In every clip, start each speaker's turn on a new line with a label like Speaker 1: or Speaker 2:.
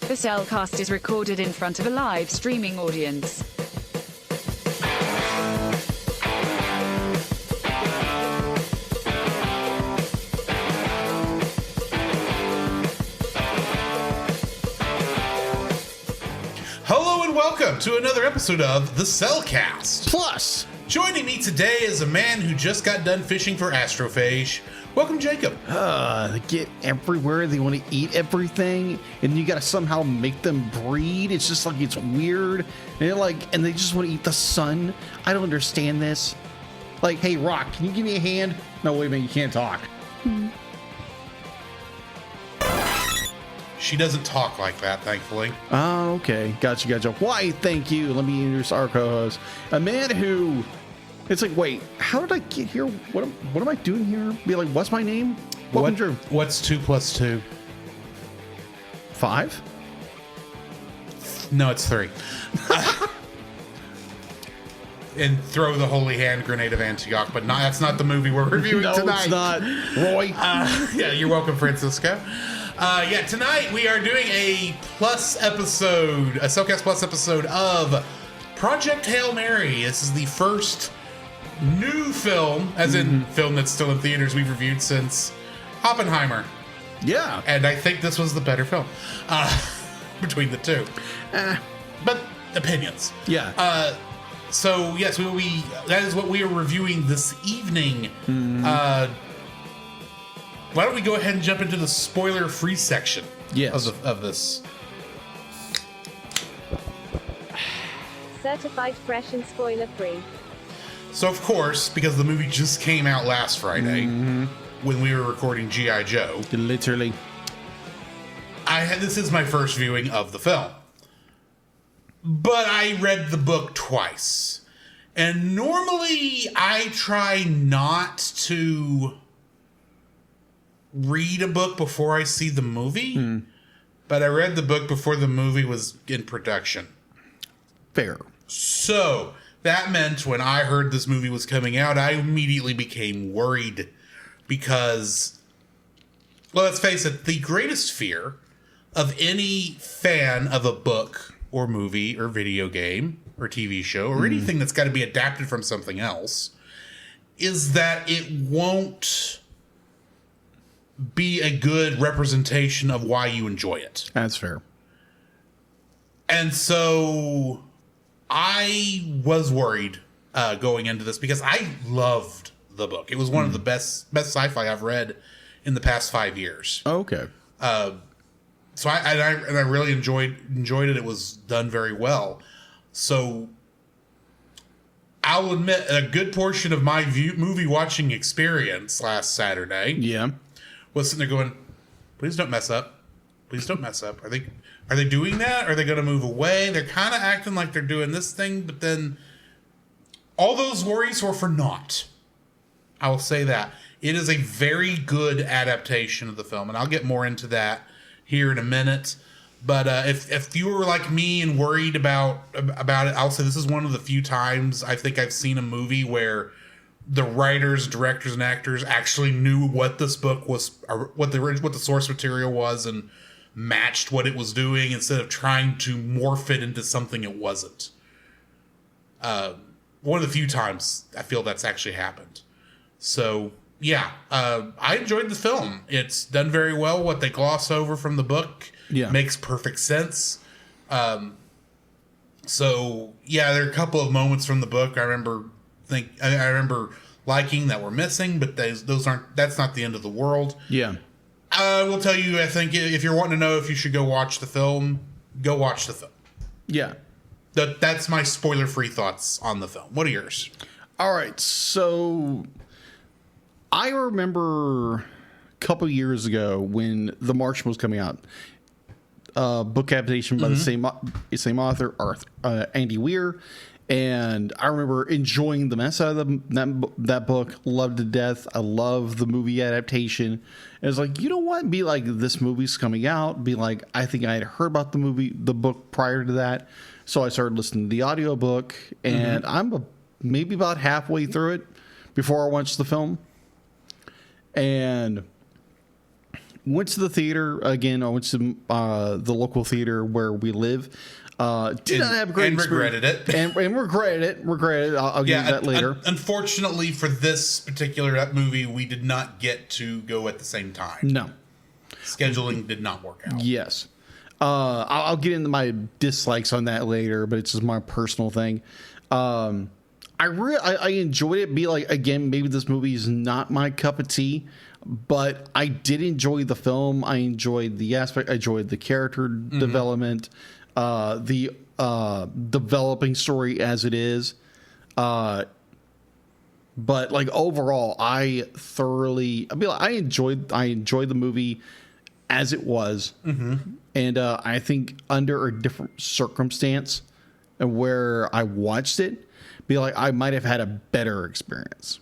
Speaker 1: The Cellcast is recorded in front of a live streaming audience.
Speaker 2: Hello and welcome to another episode of The Cellcast.
Speaker 3: Plus,
Speaker 2: joining me today is a man who just got done fishing for astrophage. Welcome, Jacob.
Speaker 3: They get everywhere. They want to eat everything, and you got to somehow make them breed. It's just like, it's weird. And they just want to eat the sun. I don't understand this. Like, hey, Rock, can you give me a hand? No, wait a minute, you can't talk.
Speaker 2: She doesn't talk like that, thankfully.
Speaker 3: Oh, okay. Gotcha. Why, thank you. Let me introduce our co-host. A man who... It's like, wait, how did I get here? What am I doing here? Be like, what's my name? Welcome, Drew.
Speaker 2: What's 2 plus 2?
Speaker 3: 5?
Speaker 2: No, it's 3. And throw the holy hand grenade of Antioch, but that's not the movie we're reviewing tonight.
Speaker 3: No, it's not. Roy.
Speaker 2: Yeah, you're welcome, Francisco. Tonight we are doing a Cellcast Plus episode of Project Hail Mary. This is the first new film, as in film that's still in theaters, we've reviewed since Oppenheimer.
Speaker 3: Yeah.
Speaker 2: And I think this was the better film between the two. But opinions.
Speaker 3: Yeah.
Speaker 2: So yes, that is what we are reviewing this evening. Why don't we go ahead and jump into the spoiler-free section of this?
Speaker 4: Certified fresh and spoiler-free.
Speaker 2: So, of course, because the movie just came out last Friday when we were recording G.I. Joe.
Speaker 3: Literally.
Speaker 2: This is my first viewing of the film. But I read the book twice. And normally I try not to read a book before I see the movie. But I read the book before the movie was in production.
Speaker 3: Fair.
Speaker 2: So that meant when I heard this movie was coming out, I immediately became worried because, well, let's face it, the greatest fear of any fan of a book or movie or video game or TV show or anything that's got to be adapted from something else is that it won't be a good representation of why you enjoy it.
Speaker 3: That's fair.
Speaker 2: And so I was worried going into this because I loved the book. It was one of the best sci-fi I've read in the past 5 years.
Speaker 3: Okay.
Speaker 2: So I really enjoyed it. It was done very well. So I'll admit a good portion of my movie watching experience last Saturday was sitting there going, please don't mess up. Please don't mess up. Are they doing that? Are they going to move away? They're kind of acting like they're doing this thing, but then all those worries were for naught. I will say that. It is a very good adaptation of the film, and I'll get more into that here in a minute. But if you were like me and worried about it, I'll say this is one of the few times I think I've seen a movie where the writers, directors, and actors actually knew what this book was, or what the source material was, and matched what it was doing instead of trying to morph it into something it wasn't. One of the few times I feel that's actually happened. So yeah, I enjoyed the film. It's done very well. What they gloss over from the book makes perfect sense. So yeah, there are a couple of moments from the book I remember liking that were missing, but that's not the end of the world.
Speaker 3: Yeah.
Speaker 2: I will tell you, I think if you're wanting to know if you should go watch the film, go watch the film. Yeah. That's my spoiler-free thoughts on the film. What are yours?
Speaker 3: All right. So I remember a couple years ago when The Martian was coming out, book adaptation by the same author, Andy Weir. And I remember enjoying the mess out of that book, loved to death. I love the movie adaptation. And it's like, you know what? Be like, this movie's coming out. Be like, I think I had heard about the book prior to that. So I started listening to the audiobook, and I'm maybe about halfway through it before I watched the film. And went to the theater again. I went to the local theater where we live. Did not have a great
Speaker 2: and
Speaker 3: experience.
Speaker 2: regretted it.
Speaker 3: And regretted it. Regretted it. I'll get into that later.
Speaker 2: Unfortunately for this particular movie, we did not get to go at the same time.
Speaker 3: No.
Speaker 2: Scheduling did not work out.
Speaker 3: Yes. I'll get into my dislikes on that later, but it's just my personal thing. I enjoyed it. Be like, again, maybe this movie is not my cup of tea, but I did enjoy the film. I enjoyed the aspect. I enjoyed the character development, the developing story as it is. But like overall, I enjoyed the movie as it was. And I think under a different circumstance and where I watched it, be like I might have had a better experience.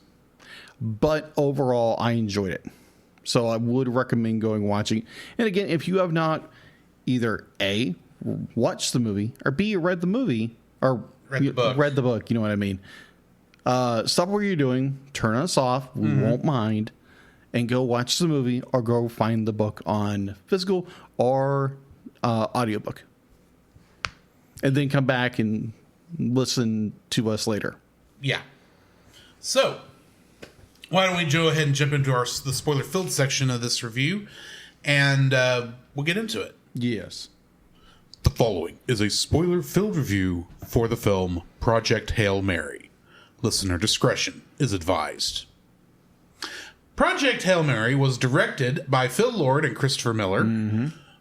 Speaker 3: But overall, I enjoyed it. So I would recommend going watching. And again, if you have not either A, watched the movie, or B, read the movie, or read the book, you know what I mean? Stop what you're doing, turn us off, we won't mind, and go watch the movie or go find the book on physical or audiobook. And then come back and listen to us later.
Speaker 2: Yeah. So, why don't we go ahead and jump into the spoiler-filled section of this review, and we'll get into it.
Speaker 3: Yes.
Speaker 2: The following is a spoiler-filled review for the film Project Hail Mary. Listener discretion is advised. Project Hail Mary was directed by Phil Lord and Christopher Miller,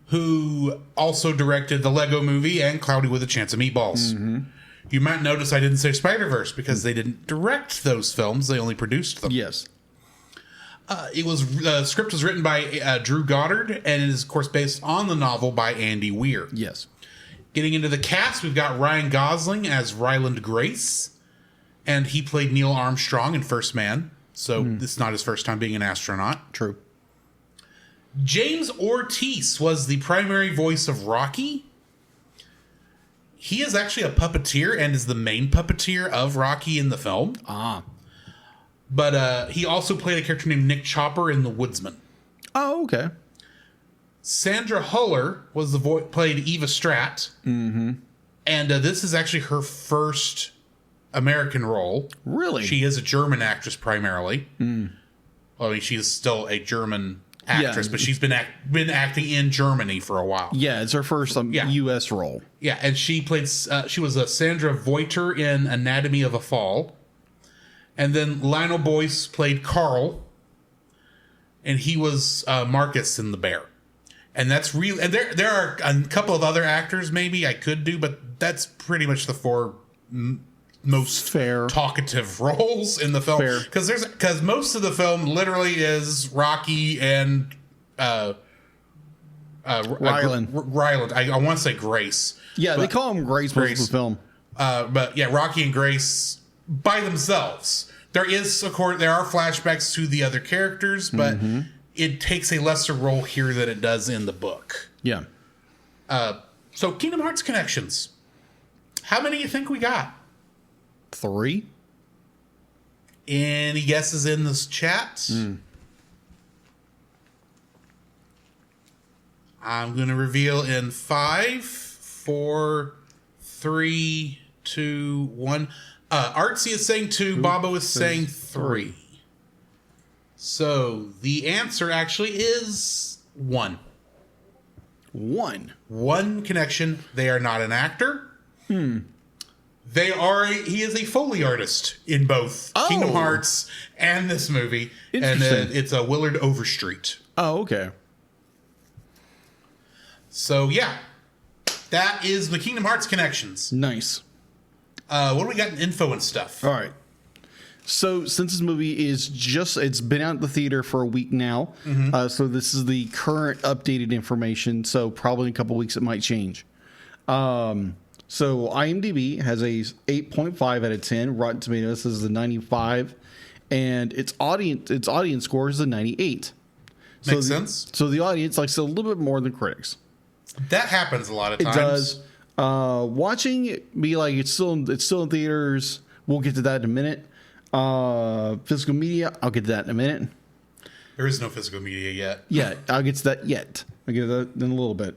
Speaker 2: who also directed the Lego Movie and Cloudy with a Chance of Meatballs. You might notice I didn't say Spider-Verse because they didn't direct those films. They only produced them.
Speaker 3: Yes.
Speaker 2: The script was written by Drew Goddard and it is, of course, based on the novel by Andy Weir.
Speaker 3: Yes.
Speaker 2: Getting into the cast, we've got Ryan Gosling as Ryland Grace, and he played Neil Armstrong in First Man, so this is not his first time being an astronaut.
Speaker 3: True.
Speaker 2: James Ortiz was the primary voice of Rocky. He is actually a puppeteer and is the main puppeteer of Rocky in the film. But he also played a character named Nick Chopper in The Woodsman.
Speaker 3: Oh, okay.
Speaker 2: Sandra Huller was played Eva Stratt. And this is actually her first American role.
Speaker 3: Really?
Speaker 2: She is a German actress primarily. Well, I mean, she is still a German actress, but she's been acting in Germany for a while.
Speaker 3: Yeah, it's her first U.S. role.
Speaker 2: Yeah, and she played. She was a Sandra Voiter in Anatomy of a Fall, and then Lionel Boyce played Carl, and he was Marcus in The Bear. And that's real. And there are a couple of other actors maybe I could do, but that's pretty much the four most talkative roles in the film. Because most of the film literally is Rocky and
Speaker 3: Ryland.
Speaker 2: I want to say Grace.
Speaker 3: Yeah, they call him Grace most of the film.
Speaker 2: But yeah, Rocky and Grace by themselves. There are flashbacks to the other characters, but it takes a lesser role here than it does in the book.
Speaker 3: Yeah.
Speaker 2: So Kingdom Hearts connections. How many do you think we got?
Speaker 3: 3.
Speaker 2: Any guesses in this chat? I'm going to reveal in 5, 4, 3, 2, 1. Artsy is saying 2. Bobo is saying 3. So the answer actually is 1. 1 connection. They are not an actor. He is a Foley artist in both Kingdom Hearts and this movie. And it's a Willard Overstreet.
Speaker 3: Oh, okay.
Speaker 2: So, yeah. That is the Kingdom Hearts connections.
Speaker 3: Nice.
Speaker 2: What do we got in info and stuff?
Speaker 3: All right. So, since this movie is it's been out in the theater for a week now. So, this is the current updated information. So, probably in a couple weeks it might change. So IMDb has a 8.5 out of 10. Rotten Tomatoes is a 95, and its audience score is a 98.
Speaker 2: Makes sense.
Speaker 3: So the audience likes it a little bit more than critics.
Speaker 2: That happens a lot of times.
Speaker 3: It does. Watching it be like it's still in theaters. We'll get to that in a minute. Physical media, I'll get to that in a minute.
Speaker 2: There is no physical media yet.
Speaker 3: Yeah, I'll get to that yet. I'll get to that in a little bit.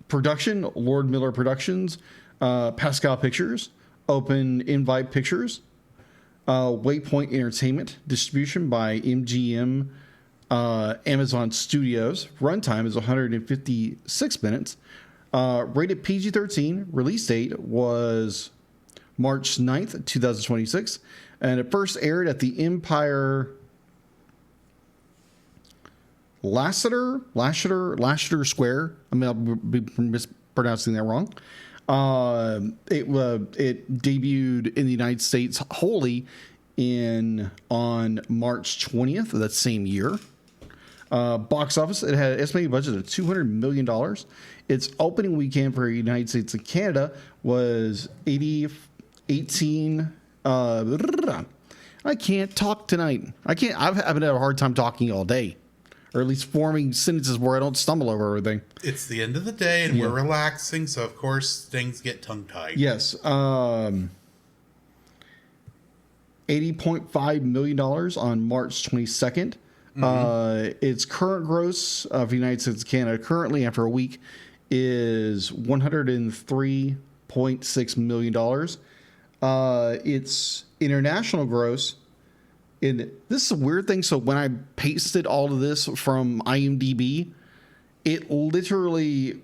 Speaker 3: Production, Lord Miller Productions, Pascal Pictures, Open Invite Pictures, Waypoint Entertainment, distribution by MGM, Amazon Studios. Runtime is 156 minutes. Rated PG-13. Release date was March 9th, 2026. And it first aired at the Empire Lassiter Square. I mean, I'll be mispronouncing that wrong. It debuted in the United States wholly on March 20th of that same year. Box office, it had an estimated budget of $200 million. Its opening weekend for the United States and Canada was 18. I can't talk tonight. I've had a hard time talking all day, or at least forming sentences where I don't stumble over everything.
Speaker 2: It's the end of the day, and we're relaxing, so of course things get tongue-tied.
Speaker 3: Yes. $80.5 million on March 22nd. Its current gross of the United States and Canada currently after a week is $103.6 million. Its international gross, and this is a weird thing. So when I pasted all of this from IMDb, it literally,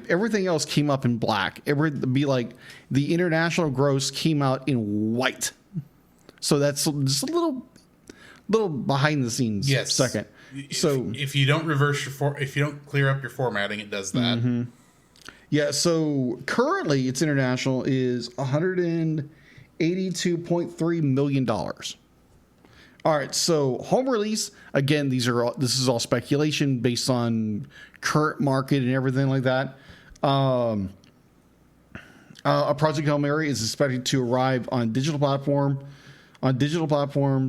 Speaker 3: everything else came up in black. It would be like the international gross came out in white. So that's just a little behind the scenes second. So
Speaker 2: if you don't if you don't clear up your formatting, it does that.
Speaker 3: Mm-hmm. Yeah. So currently, its international is $182.3 million. All right. So home release again. This is all speculation based on current market and everything like that. A Project Hail Mary is expected to arrive on digital platforms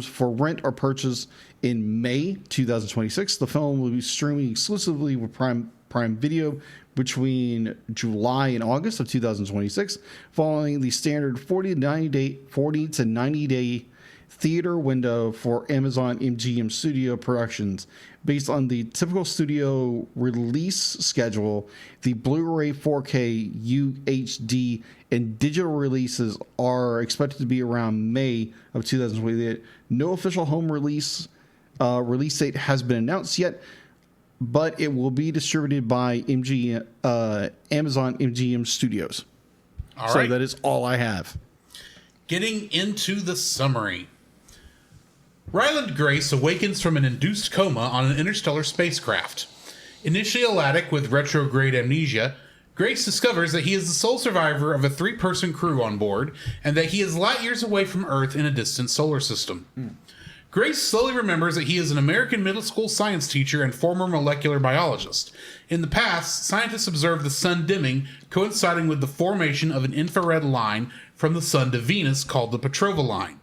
Speaker 3: for rent or purchase in May 2026. The film will be streaming exclusively with Prime Video between July and August of 2026, following the standard 40 to 90 day theater window for Amazon MGM Studio Productions. Based on the typical studio release schedule, the Blu-ray, 4K, UHD, and digital releases are expected to be around May of 2028. No official home release date has been announced yet, but it will be distributed by Amazon MGM Studios.
Speaker 2: All
Speaker 3: so
Speaker 2: right.
Speaker 3: that is all I have.
Speaker 2: Getting into the summary. Ryland Grace awakens from an induced coma on an interstellar spacecraft. Initially elatic with retrograde amnesia, Grace discovers that he is the sole survivor of a 3-person crew on board, and that he is light years away from Earth in a distant solar system. Grace slowly remembers that he is an American middle school science teacher and former molecular biologist. In the past, scientists observed the sun dimming, coinciding with the formation of an infrared line from the sun to Venus called the Petrova line.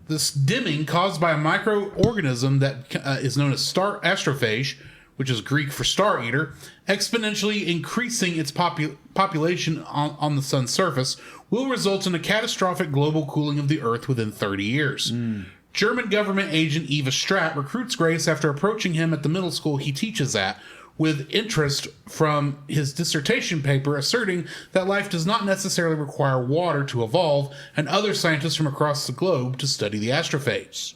Speaker 2: This dimming, caused by a microorganism that is known as astrophage, which is Greek for star eater, exponentially increasing its population on the sun's surface, will result in a catastrophic global cooling of the Earth within 30 years. German government agent Eva Stratt recruits Grace after approaching him at the middle school he teaches at, with interest from his dissertation paper asserting that life does not necessarily require water to evolve, and other scientists from across the globe to study the astrophage.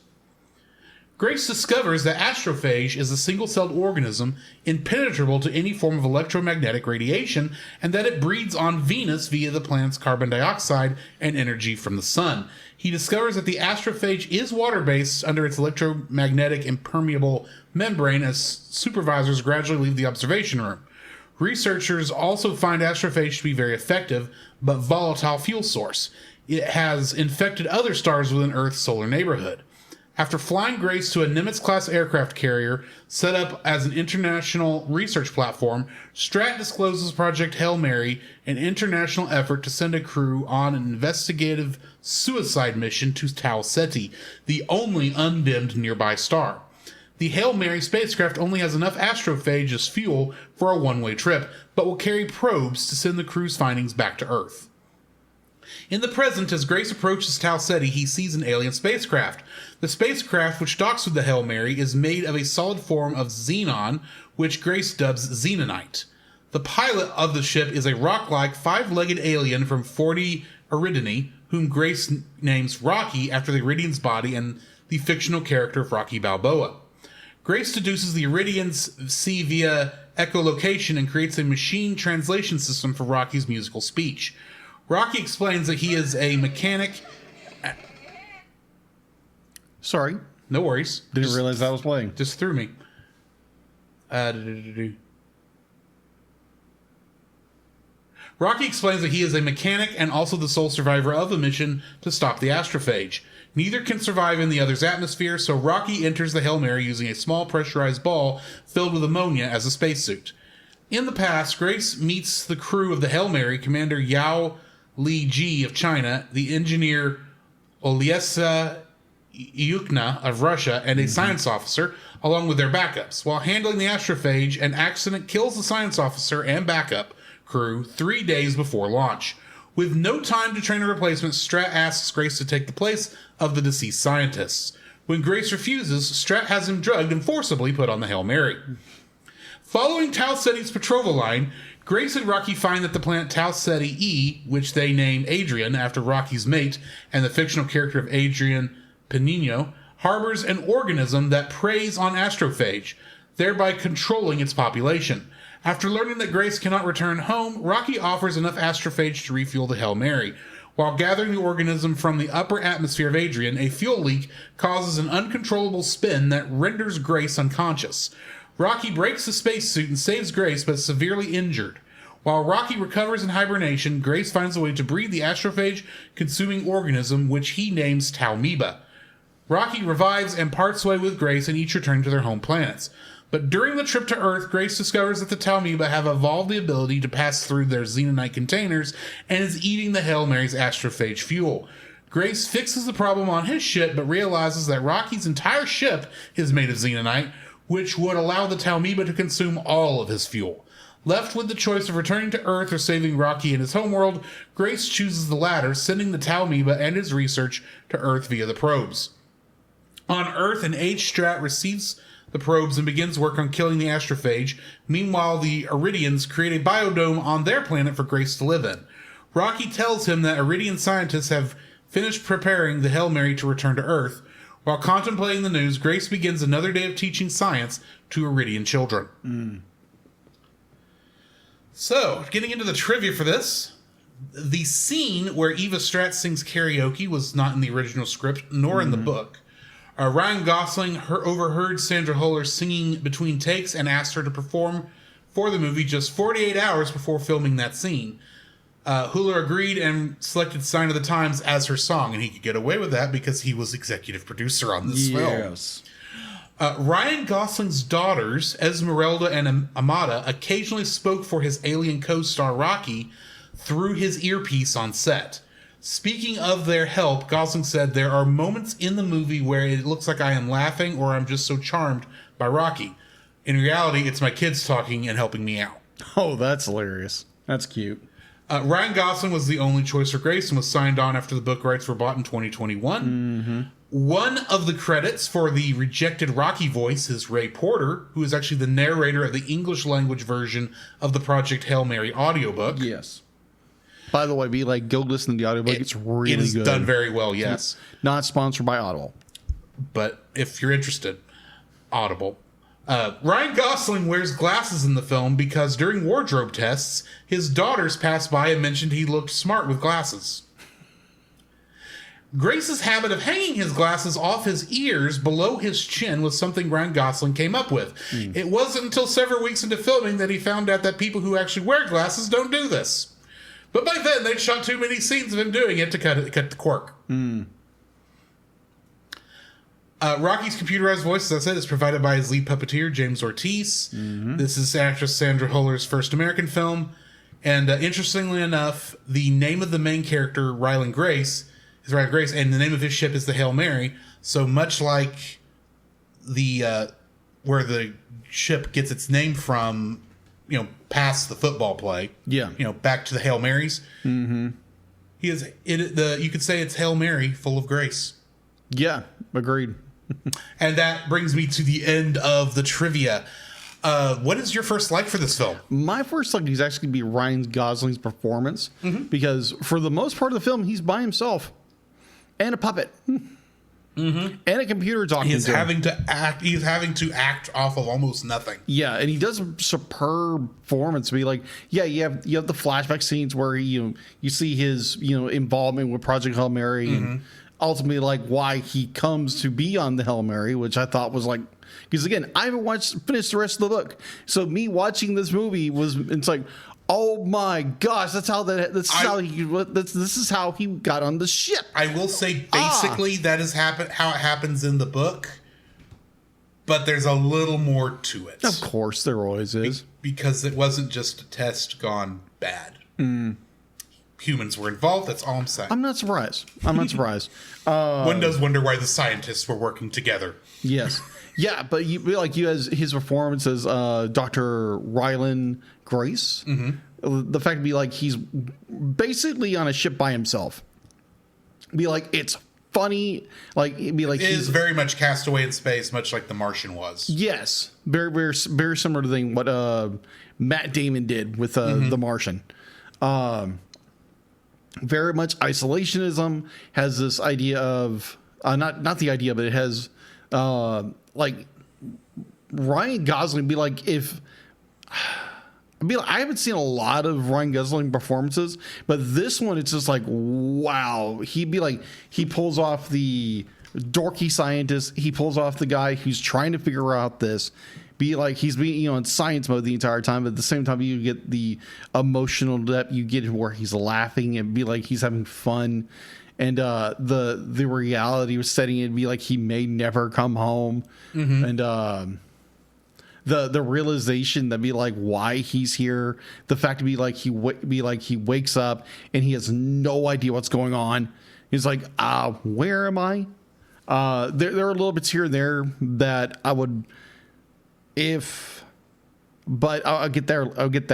Speaker 2: Grace discovers that astrophage is a single-celled organism impenetrable to any form of electromagnetic radiation, and that it breeds on Venus via the planet's carbon dioxide and energy from the sun. He discovers that the astrophage is water-based under its electromagnetic impermeable membrane as supervisors gradually leave the observation room. Researchers also find astrophage to be very effective, but volatile fuel source. It has infected other stars within Earth's solar neighborhood. After flying Grace to a Nimitz-class aircraft carrier set up as an international research platform, Stratt discloses Project Hail Mary, an international effort to send a crew on an investigative suicide mission to Tau Ceti, the only undimmed nearby star. The Hail Mary spacecraft only has enough astrophage as fuel for a one-way trip, but will carry probes to send the crew's findings back to Earth. In the present, as Grace approaches Tau Ceti, he sees an alien spacecraft. The spacecraft, which docks with the Hail Mary, is made of a solid form of xenon, which Grace dubs xenonite. The pilot of the ship is a rock-like, five-legged alien from 40 Eridani, whom Grace names Rocky after the Iridian's body and the fictional character of Rocky Balboa. Grace deduces the Iridians see via echolocation and creates a machine translation system for Rocky's musical speech. Rocky explains that he is a mechanic.
Speaker 3: Sorry.
Speaker 2: No worries.
Speaker 3: Didn't realize that was playing.
Speaker 2: Just threw me. Rocky explains that he is a mechanic and also the sole survivor of a mission to stop the astrophage. Neither can survive in the other's atmosphere, so Rocky enters the Hail Mary using a small pressurized ball filled with ammonia as a spacesuit. In the past, Grace meets the crew of the Hail Mary, Commander Yao Li Ji of China, the engineer Olyesa Yukna of Russia, and a science officer, along with their backups. While handling the astrophage, an accident kills the science officer and backup crew 3 days before launch. With no time to train a replacement, Strat asks Grace to take the place of the deceased scientists. When Grace refuses, Strat has him drugged and forcibly put on the Hail Mary. Following Tau Ceti's betrothal line, Grace and Rocky find that the planet Tau Ceti E, which they name Adrian after Rocky's mate and the fictional character of Adrian Panino, harbors an organism that preys on astrophage, thereby controlling its population. After learning that Grace cannot return home, Rocky offers enough astrophage to refuel the Hail Mary. While gathering the organism from the upper atmosphere of Adrian, a fuel leak causes an uncontrollable spin that renders Grace unconscious. Rocky breaks the spacesuit and saves Grace, but is severely injured. While Rocky recovers in hibernation, Grace finds a way to breed the astrophage-consuming organism, which he names Taumiba. Rocky revives and parts way with Grace, and each return to their home planets. But during the trip to Earth, Grace discovers that the Taumiba have evolved the ability to pass through their xenonite containers and is eating the Hail Mary's astrophage fuel. Grace fixes the problem on his ship, but realizes that Rocky's entire ship is made of xenonite, which would allow the Taumiba to consume all of his fuel. Left with the choice of returning to Earth or saving Rocky in his homeworld, Grace chooses the latter, sending the Taumiba and his research to Earth via the probes. On Earth, an H Strat receives the probes and begins work on killing the astrophage. Meanwhile, the Iridians create a biodome on their planet for Grace to live in. Rocky tells him that Iridian scientists have finished preparing the Hail Mary to return to Earth. While contemplating the news, Grace begins another day of teaching science to Iridian children. So, getting into the trivia for this, the scene where Eva Strat sings karaoke was not in the original script, nor in the book. Ryan Gosling overheard Sandra Huller singing between takes and asked her to perform for the movie just 48 hours before filming that scene. Huller agreed and selected Sign of the Times as her song, and he could get away with that because he was executive producer on this film. Ryan Gosling's daughters, Esmeralda and Amada, occasionally spoke for his alien co-star Rocky through his earpiece on set. Speaking of their help, Gosling said, "There are moments in the movie where it looks like I am laughing or I'm just so charmed by Rocky. In reality, it's my kids talking and helping me out."
Speaker 3: Oh, that's hilarious. That's cute.
Speaker 2: Ryan Gosling was the only choice for Grace and was signed on after the book rights were bought in 2021. One of the credits for the rejected Rocky voice is Ray Porter, who is actually the narrator of the English language version of the Project Hail Mary audiobook.
Speaker 3: Yes. By the way, go listen to the audiobook. It's really good.
Speaker 2: It is done very well, yes.
Speaker 3: Not sponsored by Audible.
Speaker 2: But if you're interested, Audible. Ryan Gosling wears glasses in the film because during wardrobe tests, his daughters passed by and mentioned he looked smart with glasses. Grace's habit of hanging his glasses off his ears below his chin was something Ryan Gosling came up with. It wasn't until several weeks into filming that he found out that people who actually wear glasses don't do this. But by then, they'd shot too many scenes of him doing it to cut the quirk. Rocky's computerized voice, as I said, is provided by his lead puppeteer, James Ortiz. This is actress Sandra Huller's first American film. And interestingly enough, the name of the main character, Rylan Grace, is Rylan Grace, and the name of his ship is the Hail Mary. So much like the where the ship gets its name from, past the football play.
Speaker 3: Yeah.
Speaker 2: Back to the Hail Marys. He is you could say it's Hail Mary, full of grace.
Speaker 3: Yeah, agreed.
Speaker 2: And that brings me to the end of the trivia. What is your first like for this film? My
Speaker 3: first like is actually going to be Ryan Gosling's performance, because for the most part of the film, he's by himself and a puppet. And a computer talking.
Speaker 2: He's having to act. He's having to act off of almost nothing.
Speaker 3: Yeah, and he does a superb performance. Be like, yeah, you have the flashback scenes where you see his involvement with Project Hail Mary, and ultimately like why he comes to be on the Hail Mary, which I thought was like, because again, I haven't finished the rest of the book, so me watching this movie it's like, oh my gosh, this is how he got on the ship.
Speaker 2: I will say basically that is how it happens in the book, but there's a little more to it.
Speaker 3: Of course, there always is.
Speaker 2: Because it wasn't just a test gone bad. Humans were involved, that's all I'm saying.
Speaker 3: I'm not surprised.
Speaker 2: One does wonder why the scientists were working together.
Speaker 3: Yes. Yeah, but you as his performance as Dr. Rylan Grace, the fact to be like he's basically on a ship by himself. Be like it's funny, like be like
Speaker 2: it is very much Castaway in space, much like The Martian was.
Speaker 3: Yes, very very very similar to the thing what Matt Damon did with The Martian. Very much isolationism, has this idea of not the idea, but it has like Ryan Gosling be like I haven't seen a lot of Ryan Gosling performances, but this one it's just like wow. He'd be like he pulls off the dorky scientist, he pulls off the guy who's trying to figure out this. Be like he's being in science mode the entire time, but at the same time you get the emotional depth, you get where he's laughing and be like he's having fun. And the reality was setting it, be like he may never come home, and the realization that be like why he's here, the fact to be like he wakes up and he has no idea what's going on. He's like, where am I? There are little bits here and there that I would, but I'll get there. I'll get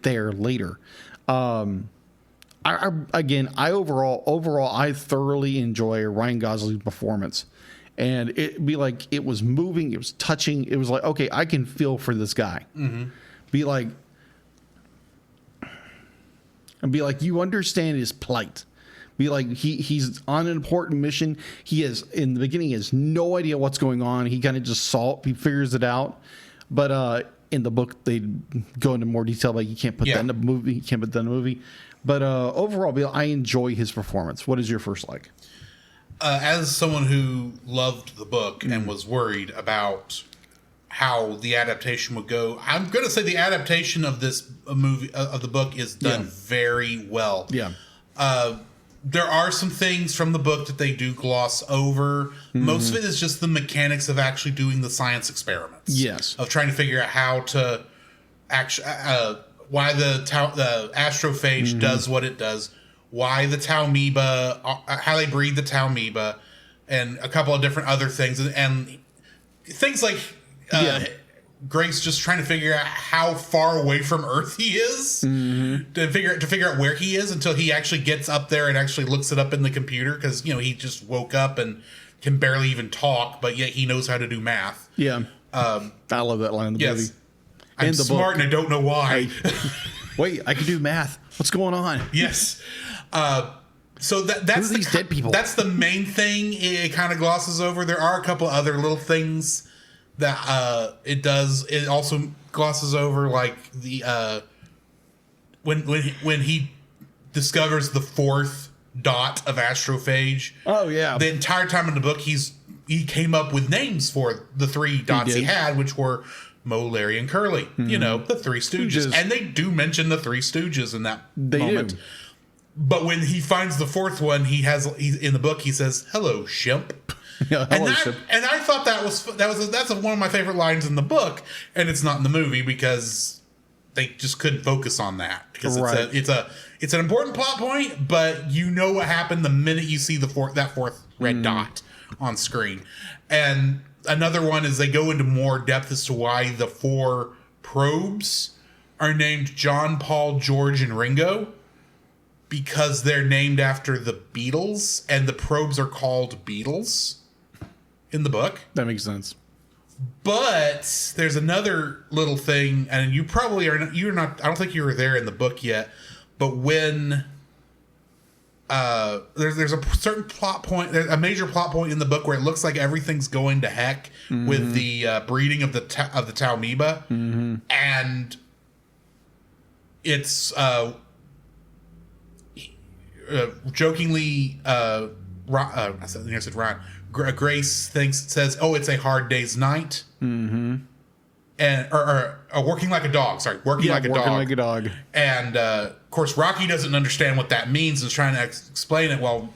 Speaker 3: there later. I overall I thoroughly enjoy Ryan Gosling's performance, and it be like it was moving, it was touching, it was like okay, I can feel for this guy. Be like you understand his plight. Be like he's on an important mission. He has in the beginning he has no idea what's going on. He kind of just he figures it out, but in the book they go into more detail. Like you can't put that in a movie. You can't put that in a movie. But overall, I enjoy his performance. What is your first like?
Speaker 2: As someone who loved the book and was worried about how the adaptation would go, I'm going to say the adaptation of this movie of the book is done very well. Yeah. There are some things from the book that they do gloss over. Most of it is just the mechanics of actually doing the science experiments. Yes. Of trying to figure out how to actually why the astrophage does what it does, why the Taumoeba, how they breed the Taumoeba, and a couple of different other things, and things like Grace just trying to figure out how far away from Earth he is to figure out where he is until he actually gets up there and actually looks it up in the computer because he just woke up and can barely even talk, but yet he knows how to do math. Yeah, I
Speaker 3: love that line in the movie.
Speaker 2: I'm smart and I don't know why.
Speaker 3: Wait, I can do math. What's going on?
Speaker 2: Yes. So that's
Speaker 3: these dead people.
Speaker 2: That's the main thing it kind of glosses over. There are a couple other little things that it does. It also glosses over, like the when he discovers the fourth dot of astrophage. Oh yeah. The entire time in the book, he came up with names for the three dots he had, which were Moe, Larry, and Curly. The Three Stooges. And they do mention the Three Stooges in that moment. Do. But when he finds the fourth one, he's in the book, he says, "Hello, Shemp." Yeah, and I thought that's one of my favorite lines in the book, and it's not in the movie because they just couldn't focus on that because it's an important plot point, but you know what happened the minute you see that fourth red dot on screen. And another one is they go into more depth as to why the four probes are named John, Paul, George, and Ringo. because they're named after the Beatles, and the probes are called Beetles in the book.
Speaker 3: That makes sense.
Speaker 2: But there's another little thing, and you probably you're not, I don't think you were there in the book yet, but when there's a certain plot point, a major plot point in the book where it looks like everything's going to heck with the breeding of the Taumiba, and it's jokingly I said Ryan. Grace says, "Oh, it's a hard day's night," and or working like a dog. Sorry, working like a dog. And of course, Rocky doesn't understand what that means. Is trying to explain it while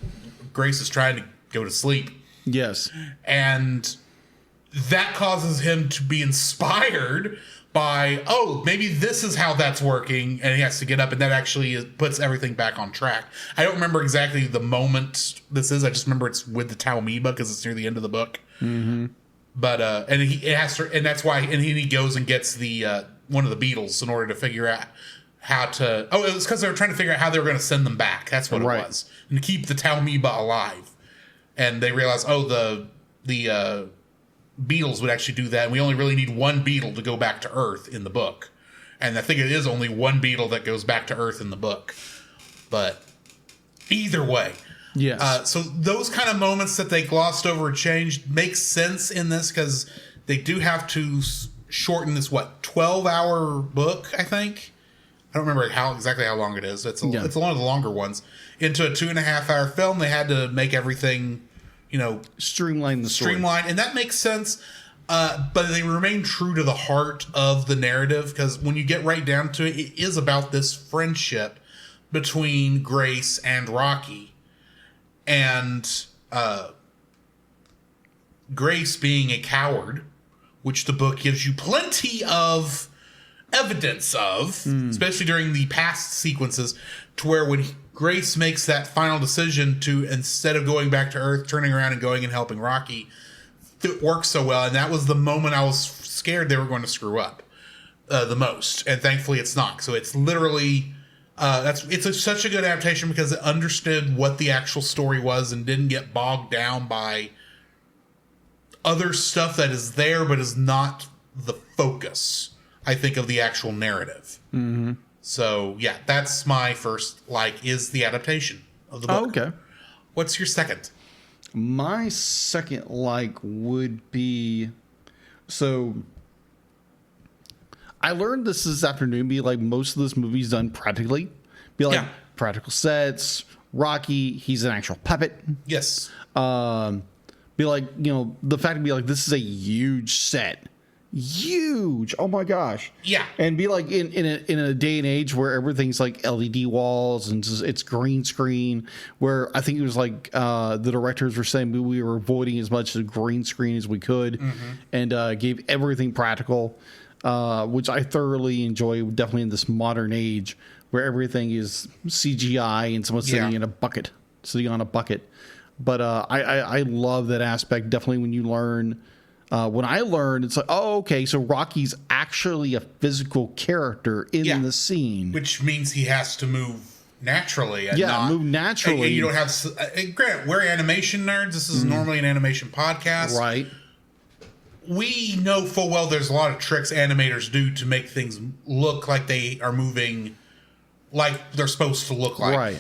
Speaker 2: Grace is trying to go to sleep.
Speaker 3: Yes,
Speaker 2: and that causes him to be inspired by, oh, maybe this is how that's working, and he has to get up, and that actually puts everything back on track. I don't remember exactly the moment this is. I just remember it's with the Taumiba because it's near the end of the book. But and it has to, and that's why, and he goes and gets the one of the Beatles in order to figure out how to. Oh, it was because they were trying to figure out how they were going to send them back. That's what it was, and to keep the Taumiba alive. And they realized, oh, the Beetles would actually do that, and we only really need one beetle to go back to Earth in the book. And I think it is only one beetle that goes back to Earth in the book. But either way.
Speaker 3: yes,
Speaker 2: So those kind of moments that they glossed over or changed make sense in this because they do have to shorten this, 12-hour book, I think? I don't remember exactly how long it is. It's one of the longer ones. Into a 2.5-hour film, they had to make everything...
Speaker 3: streamline the story.
Speaker 2: And that makes sense. But they remain true to the heart of the narrative because when you get right down to it, it is about this friendship between Grace and Rocky, and Grace being a coward, which the book gives you plenty of evidence of, especially during the past sequences, to where when Grace makes that final decision to, instead of going back to Earth, turning around and going and helping Rocky, it works so well. And that was the moment I was scared they were going to screw up the most. And thankfully it's not. So it's literally, such a good adaptation because it understood what the actual story was and didn't get bogged down by other stuff that is there, but is not the focus, I think, of the actual narrative. So, yeah, that's my first is the adaptation of the book.
Speaker 3: Oh, okay.
Speaker 2: What's your second?
Speaker 3: My second would be... So, I learned this afternoon, most of this movie's done practically. Practical sets, Rocky, he's an actual puppet.
Speaker 2: Yes.
Speaker 3: The fact to be this is a huge set. Huge. Oh my gosh.
Speaker 2: Yeah.
Speaker 3: And be in a day and age where everything's LED walls and it's green screen, where I think it was the directors were saying we were avoiding as much of green screen as we could, and gave everything practical, which I thoroughly enjoy, definitely in this modern age where everything is CGI and someone's sitting on a bucket. But I love that aspect. Definitely when you learn. When I learned, it's oh, okay, so Rocky's actually a physical character in the scene.
Speaker 2: Which means he has to move naturally. And
Speaker 3: move naturally.
Speaker 2: And you don't have... Grant, we're animation nerds. This is normally an animation podcast.
Speaker 3: Right.
Speaker 2: We know full well there's a lot of tricks animators do to make things look like they are moving like they're supposed to look like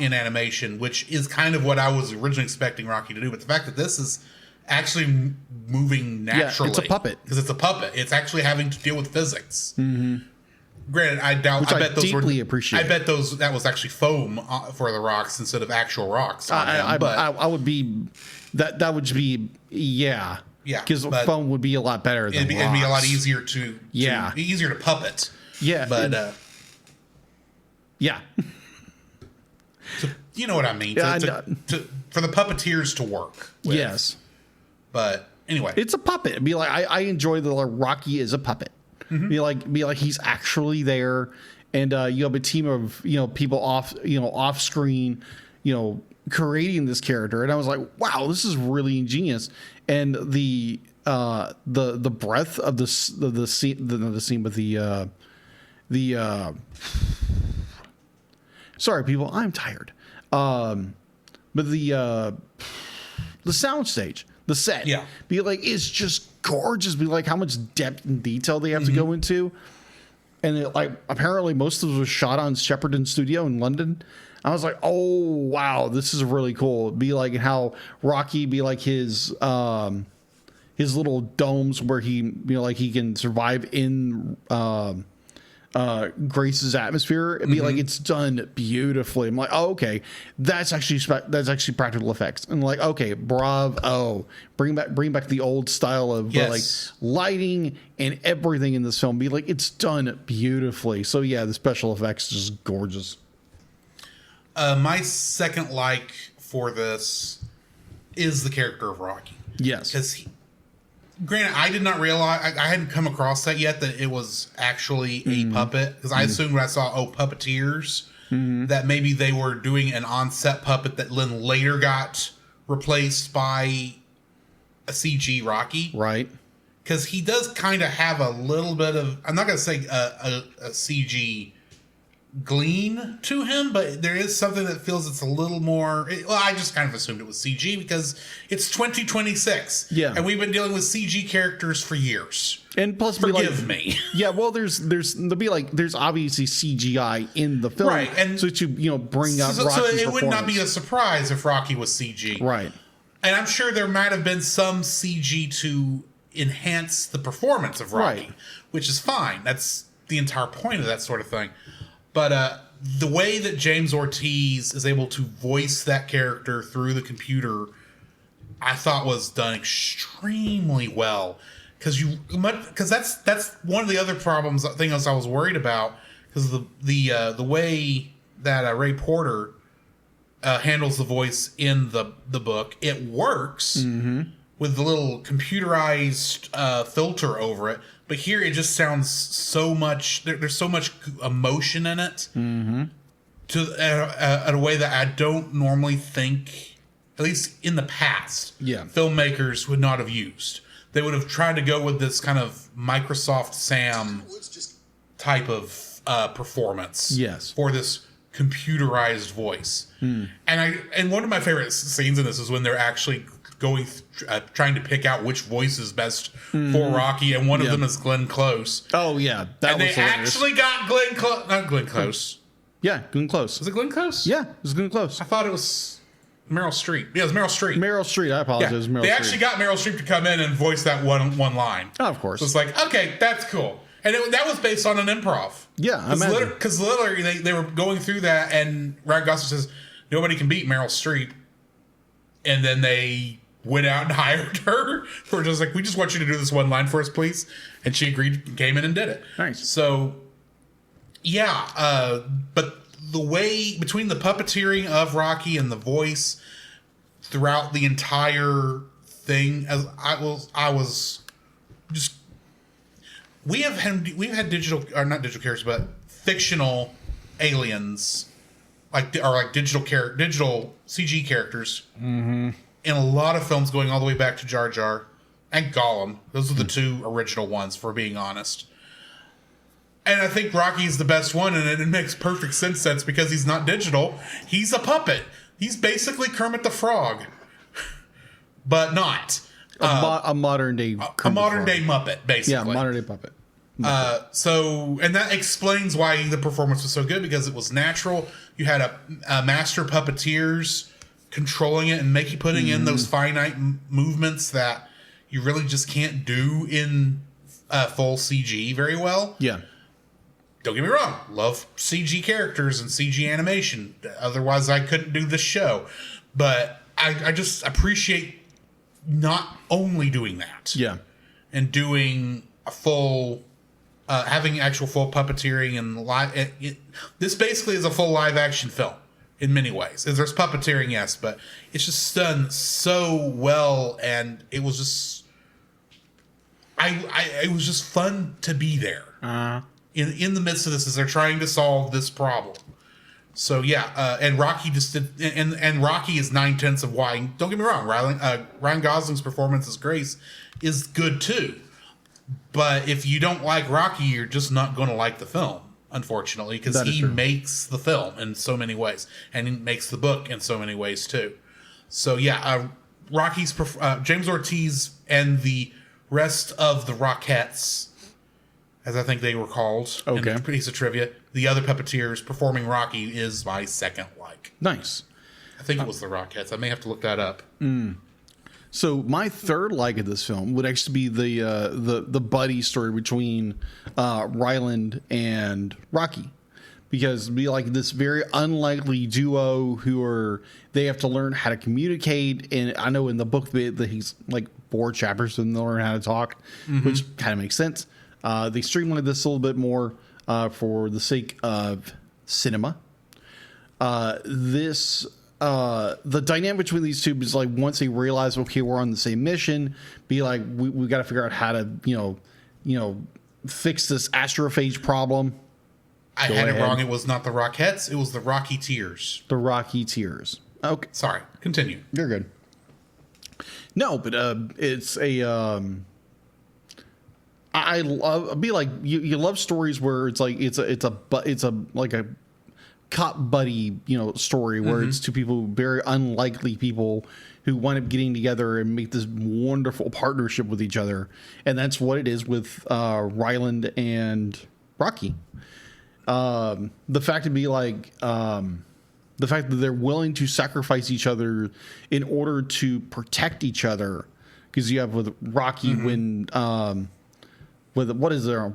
Speaker 2: in animation, which is kind of what I was originally expecting Rocky to do. But the fact that this is... actually moving naturally.
Speaker 3: It's a puppet.
Speaker 2: Because it's a puppet. It's actually having to deal with physics. Granted, I bet those
Speaker 3: deeply appreciate.
Speaker 2: I bet that was actually foam for the rocks instead of actual rocks.
Speaker 3: I would be that would be because foam would be a lot better than
Speaker 2: it'd be a lot easier to easier to puppet. But so, you know what I mean. For the puppeteers to work with.
Speaker 3: Yes.
Speaker 2: But anyway,
Speaker 3: it's a puppet. Be I enjoy the Rocky is a puppet. Be like he's actually there, and you have a team of people off screen, creating this character. And I was like, wow, this is really ingenious. And the breadth of the scene with Sorry, people, I'm tired. But the soundstage, the set, be like, it's just gorgeous. Be like, how much depth and detail they have to go into. And it, like, apparently most of it was shot on Shepperton Studio in London. I was like, oh wow, this is really cool. It'd be like how Rocky be like his little domes where he, you know, like he can survive in Grace's atmosphere. It'd be like it's done beautifully. I'm like, oh, okay, that's actually practical effects. And like, okay, bravo, bring back the old style of like lighting and everything in this film. Be like, it's done beautifully. So yeah, the special effects is just gorgeous.
Speaker 2: My second like for this is the character of Rocky.
Speaker 3: Yes,
Speaker 2: because granted, I did not realize, I hadn't come across that yet, that it was actually a puppet. Because I assumed when I saw, puppeteers, that maybe they were doing an on-set puppet that then later got replaced by a CG Rocky.
Speaker 3: Right.
Speaker 2: Because he does kind of have a little bit of, I'm not going to say a CG gleam to him, but there is something that feels it's a little more, I just kind of assumed it was CG because it's 2026.
Speaker 3: Yeah.
Speaker 2: And we've been dealing with CG characters for years.
Speaker 3: And plus,
Speaker 2: forgive me.
Speaker 3: Yeah, well, there's obviously CGI in the film,
Speaker 2: right? And
Speaker 3: so to bring up Rocky's
Speaker 2: so it would not be a surprise if Rocky was CG,
Speaker 3: right?
Speaker 2: And I'm sure there might have been some CG to enhance the performance of Rocky, which is fine. That's the entire point of that sort of thing. But the way that James Ortiz is able to voice that character through the computer, I thought was done extremely well. Because that's one of the other things I was worried about, because the way that Ray Porter handles the voice in the book, it works with the little computerized filter over it. But here it just sounds so much. There's so much emotion in it, at a way that I don't normally think, at least in the past, filmmakers would not have used. They would have tried to go with this kind of Microsoft Sam type of performance, for this computerized voice. And one of my favorite scenes in this is when they're actually trying to pick out which voice is best for Rocky, and one of them is Glenn Close.
Speaker 3: Oh yeah,
Speaker 2: and they actually got not Glenn Close.
Speaker 3: Yeah, Glenn Close.
Speaker 2: Was it Glenn Close?
Speaker 3: Yeah, it was Glenn Close.
Speaker 2: I thought it was Meryl Streep. Yeah, it was Meryl Streep.
Speaker 3: Meryl Streep. I apologize.
Speaker 2: Yeah, they actually got Meryl Streep to come in and voice that one line.
Speaker 3: Oh, of course.
Speaker 2: So it's like, okay, that's cool. And that was based on an improv.
Speaker 3: Yeah,
Speaker 2: because literally they were going through that, and Ryan Gosling says nobody can beat Meryl Streep, and then they went out and hired her for just like, we just want you to do this one line for us, please. And she agreed, came in and did it.
Speaker 3: Nice.
Speaker 2: So, yeah, but the way between the puppeteering of Rocky and the voice throughout the entire thing, as I was just, we've had digital, or not digital characters, but fictional aliens, like digital CG characters. In a lot of films, going all the way back to Jar Jar and Gollum. Those are the two original ones, for being honest. And I think Rocky's the best one, and it makes perfect sense. That's because he's not digital. He's a puppet. He's basically Kermit the Frog, but not.
Speaker 3: A modern day
Speaker 2: Kermit a modern day Muppet, basically.
Speaker 3: Yeah, modern day puppet.
Speaker 2: And that explains why the performance was so good, because it was natural. You had a master puppeteers controlling it and putting in those finite movements that you really just can't do in full CG very well.
Speaker 3: Yeah.
Speaker 2: Don't get me wrong. Love CG characters and CG animation. Otherwise, I couldn't do this show. But I just appreciate not only doing that.
Speaker 3: Yeah.
Speaker 2: And doing a full, having actual full puppeteering and live. This basically is a full live action film. In many ways, there's puppeteering, yes, but it's just done so well, and it was just, it was just fun to be there in the midst of this as they're trying to solve this problem. So yeah, and Rocky just did, and Rocky is 9/10 of why. Don't get me wrong, Ryan Gosling's performance as Grace is good too, but if you don't like Rocky, you're just not going to like the film. unfortunately, because
Speaker 3: That is
Speaker 2: he
Speaker 3: true.
Speaker 2: makes the film in so many ways, and he makes the book in so many ways too. So yeah, James Ortiz and the rest of the Rockettes, as I think they were called, in a piece of trivia, the other puppeteers performing Rocky is my second like.
Speaker 3: Nice.
Speaker 2: I think it was the Rockettes. I may have to look that up.
Speaker 3: So my third like of this film would actually be the buddy story between Ryland and Rocky, because it'd be like this very unlikely duo they have to learn how to communicate. And I know in the book that he's like 4 chapters and they'll learn how to talk, which kind of makes sense. They streamlined this a little bit more for the sake of cinema. The dynamic between these two is like, once they realize, okay, we're on the same mission, be like, we got to figure out how to, fix this astrophage problem.
Speaker 2: I had it wrong. It was not the Rockettes. It was the Rocky Tears.
Speaker 3: The Rocky Tears. Okay.
Speaker 2: Sorry. Continue.
Speaker 3: You're good. No, but it's a. I love you love stories where it's like it's a like a cop buddy story where it's two people, very unlikely people, who wind up getting together and make this wonderful partnership with each other, and that's what it is with Ryland and Rocky. The fact that they're willing to sacrifice each other in order to protect each other, because you have with Rocky when with what is there,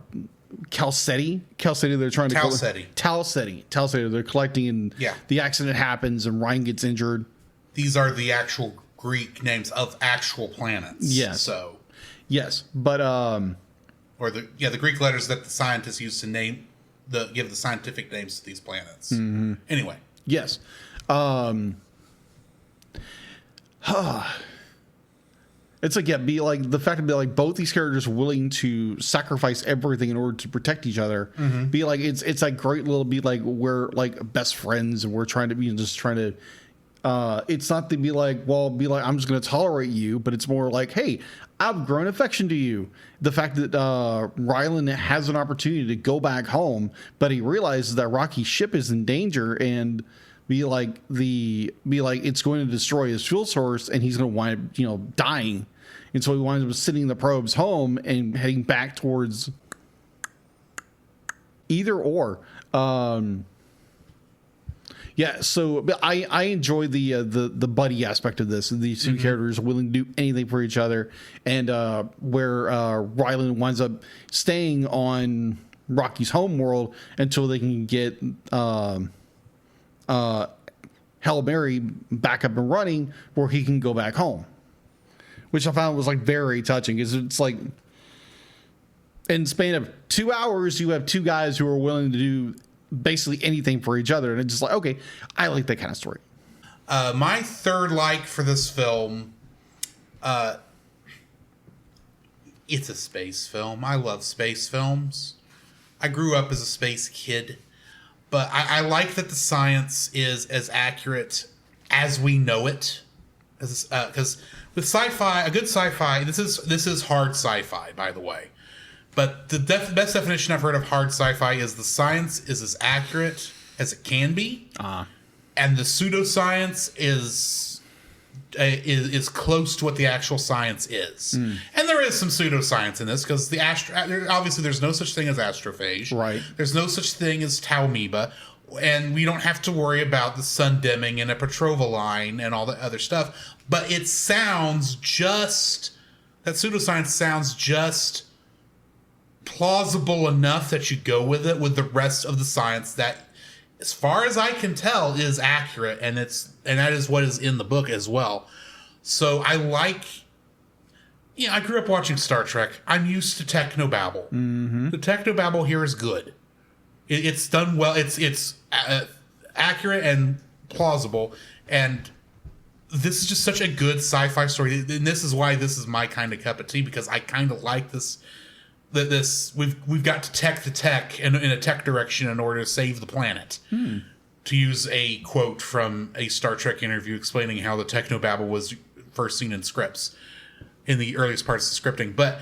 Speaker 3: Calcetti, they're trying to Talcetti, they're collecting, and the accident happens and Ryan gets injured.
Speaker 2: These are the actual Greek names of actual planets.
Speaker 3: Yes.
Speaker 2: So
Speaker 3: yes, but
Speaker 2: or the Greek letters that the scientists use to give the scientific names to these planets. Anyway.
Speaker 3: Yes. It's like, be like the fact that be like both these characters willing to sacrifice everything in order to protect each other. Be like, it's like great little, be like, we're like best friends and we're trying to be just trying to, it's not to be like, I'm just going to tolerate you, but it's more like, hey, I've grown affection to you. The fact that Ryland has an opportunity to go back home, but he realizes that Rocky's ship is in danger, and it's going to destroy his fuel source, and he's going to wind up dying. And so he winds up sending the probes home and heading back towards either or. Yeah, so I enjoy the buddy aspect of this. These two characters willing to do anything for each other, and where Ryland winds up staying on Rocky's home world until they can get Hail Mary back up and running, where he can go back home, which I found was like very touching, because it's like in the span of 2 hours, you have two guys who are willing to do basically anything for each other, and it's just like, okay, I like that kind of story.
Speaker 2: My third like for this film, it's a space film. I love space films. I grew up as a space kid, but I like that the science is as accurate as we know it. Because with sci-fi, a good sci-fi, this is hard sci-fi, by the way. But the best definition I've heard of hard sci-fi is the science is as accurate as it can be, and the pseudoscience is close to what the actual science is. And there is some pseudoscience in this, because obviously there's no such thing as astrophage.
Speaker 3: Right.
Speaker 2: There's no such thing as tauamoeba, and we don't have to worry about the sun dimming and a Petrova line and all that other stuff. But it sounds that pseudoscience sounds just plausible enough that you go with it, with the rest of the science that, as far as I can tell, is accurate, and that is what is in the book as well. So I grew up watching Star Trek. I'm used to technobabble. The technobabble here is good. It's done well. It's accurate and plausible, and this is just such a good sci-fi story. And this is why this is my kind of cup of tea, because I kind of like this. We've got to tech the tech in a tech direction in order to save the planet. To use a quote from a Star Trek interview explaining how the technobabble was first seen in scripts in the earliest parts of scripting. But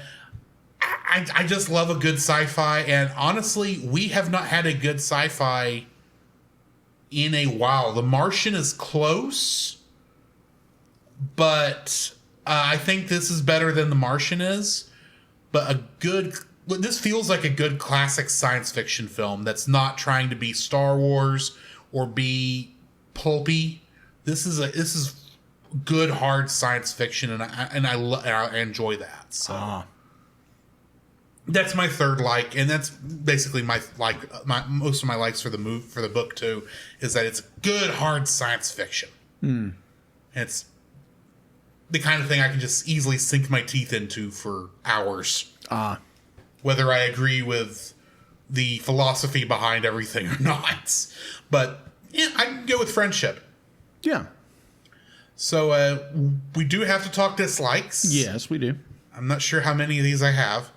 Speaker 2: I just love a good sci-fi, and honestly, we have not had a good sci-fi in a while. The Martian is close, but I think this is better than The Martian is. But this feels like a good classic science fiction film that's not trying to be Star Wars or be pulpy. This is good hard science fiction, and I enjoy that. So that's my third like, and that's basically my most of my likes for the book too, is that it's good hard science fiction. And it's the kind of thing I can just easily sink my teeth into for hours. Whether I agree with the philosophy behind everything or not. But yeah, I can go with friendship.
Speaker 3: Yeah.
Speaker 2: So we do have to talk dislikes.
Speaker 3: Yes, we do.
Speaker 2: I'm not sure how many of these I have,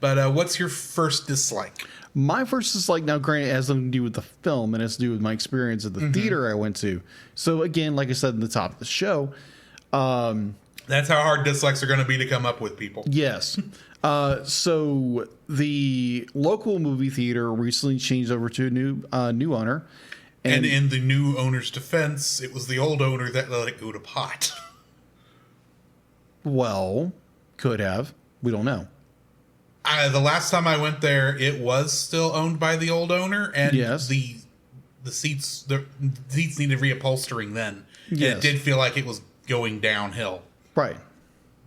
Speaker 2: but what's your first dislike?
Speaker 3: My first dislike, now granted, it has nothing to do with the film, and it has to do with my experience at the theater I went to. So again, like I said in the top of the show,
Speaker 2: that's how hard dislikes are going to be to come up with, people.
Speaker 3: Yes. So the local movie theater recently changed over to a new owner.
Speaker 2: And in the new owner's defense, it was the old owner that let it go to pot.
Speaker 3: Well, could have. We don't know.
Speaker 2: The last time I went there, it was still owned by the old owner, and
Speaker 3: yes.
Speaker 2: the seats needed reupholstering then.
Speaker 3: Yes.
Speaker 2: And it did feel like it was going downhill.
Speaker 3: Right.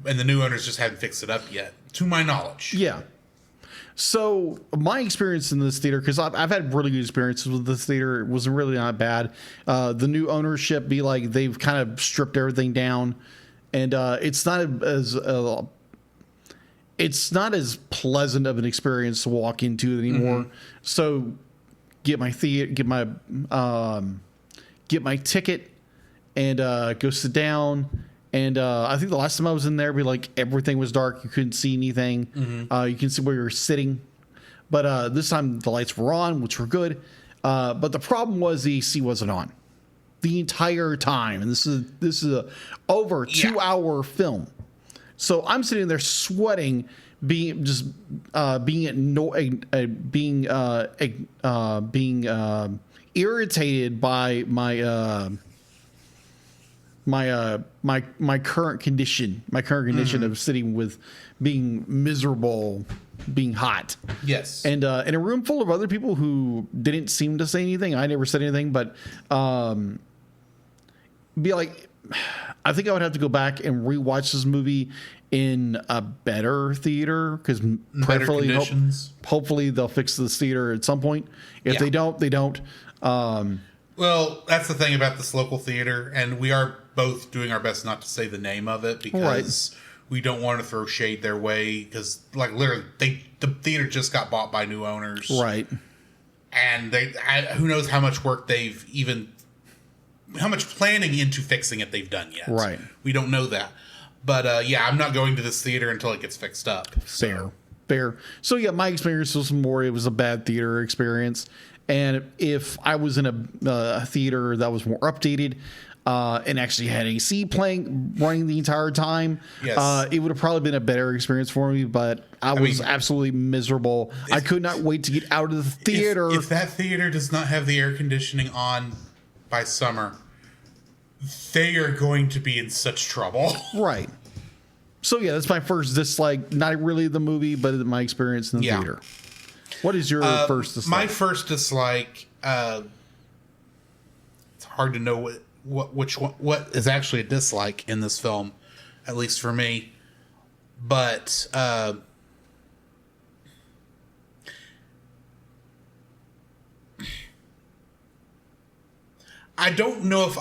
Speaker 2: And the new owners just hadn't fixed it up yet, to my knowledge.
Speaker 3: Yeah. So my experience in this theater, because I've had really good experiences with this theater, it wasn't really not bad. The new ownership, they've kind of stripped everything down, and it's not as pleasant of an experience to walk into it anymore. So get my ticket and go sit down. And I think the last time I was in there, everything was dark. You couldn't see anything. You can see where you're sitting. But this time the lights were on, which were good. But the problem was the AC wasn't on the entire time. And this is a over 2 hour film. So I'm sitting there sweating, being irritated by my current condition, of sitting with being miserable, being hot.
Speaker 2: Yes.
Speaker 3: And in a room full of other people who didn't seem to say anything. I never said anything, but I think I would have to go back and rewatch this movie in a better theater, because hopefully they'll fix this theater at some point. If they don't, they don't.
Speaker 2: Well, that's the thing about this local theater, and we are both doing our best not to say the name of it, because we don't want to throw shade their way, because literally the theater just got bought by new owners,
Speaker 3: right?
Speaker 2: And who knows how much work how much planning into fixing it they've done yet.
Speaker 3: Right.
Speaker 2: We don't know that. But I'm not going to this theater until it gets fixed up.
Speaker 3: Fair. So yeah, my experience was it was a bad theater experience. And if I was in a theater that was more updated and actually had AC running the entire time, it would have probably been a better experience for me. But I was absolutely miserable. I could not wait to get out of the theater.
Speaker 2: If that theater does not have the air conditioning on by summer, they are going to be in such trouble.
Speaker 3: Right. So yeah, that's my first dislike. Not really the movie, but my experience in the theater. What is your first dislike?
Speaker 2: My first dislike, it's hard to know what is actually a dislike in this film, at least for me. But I don't know if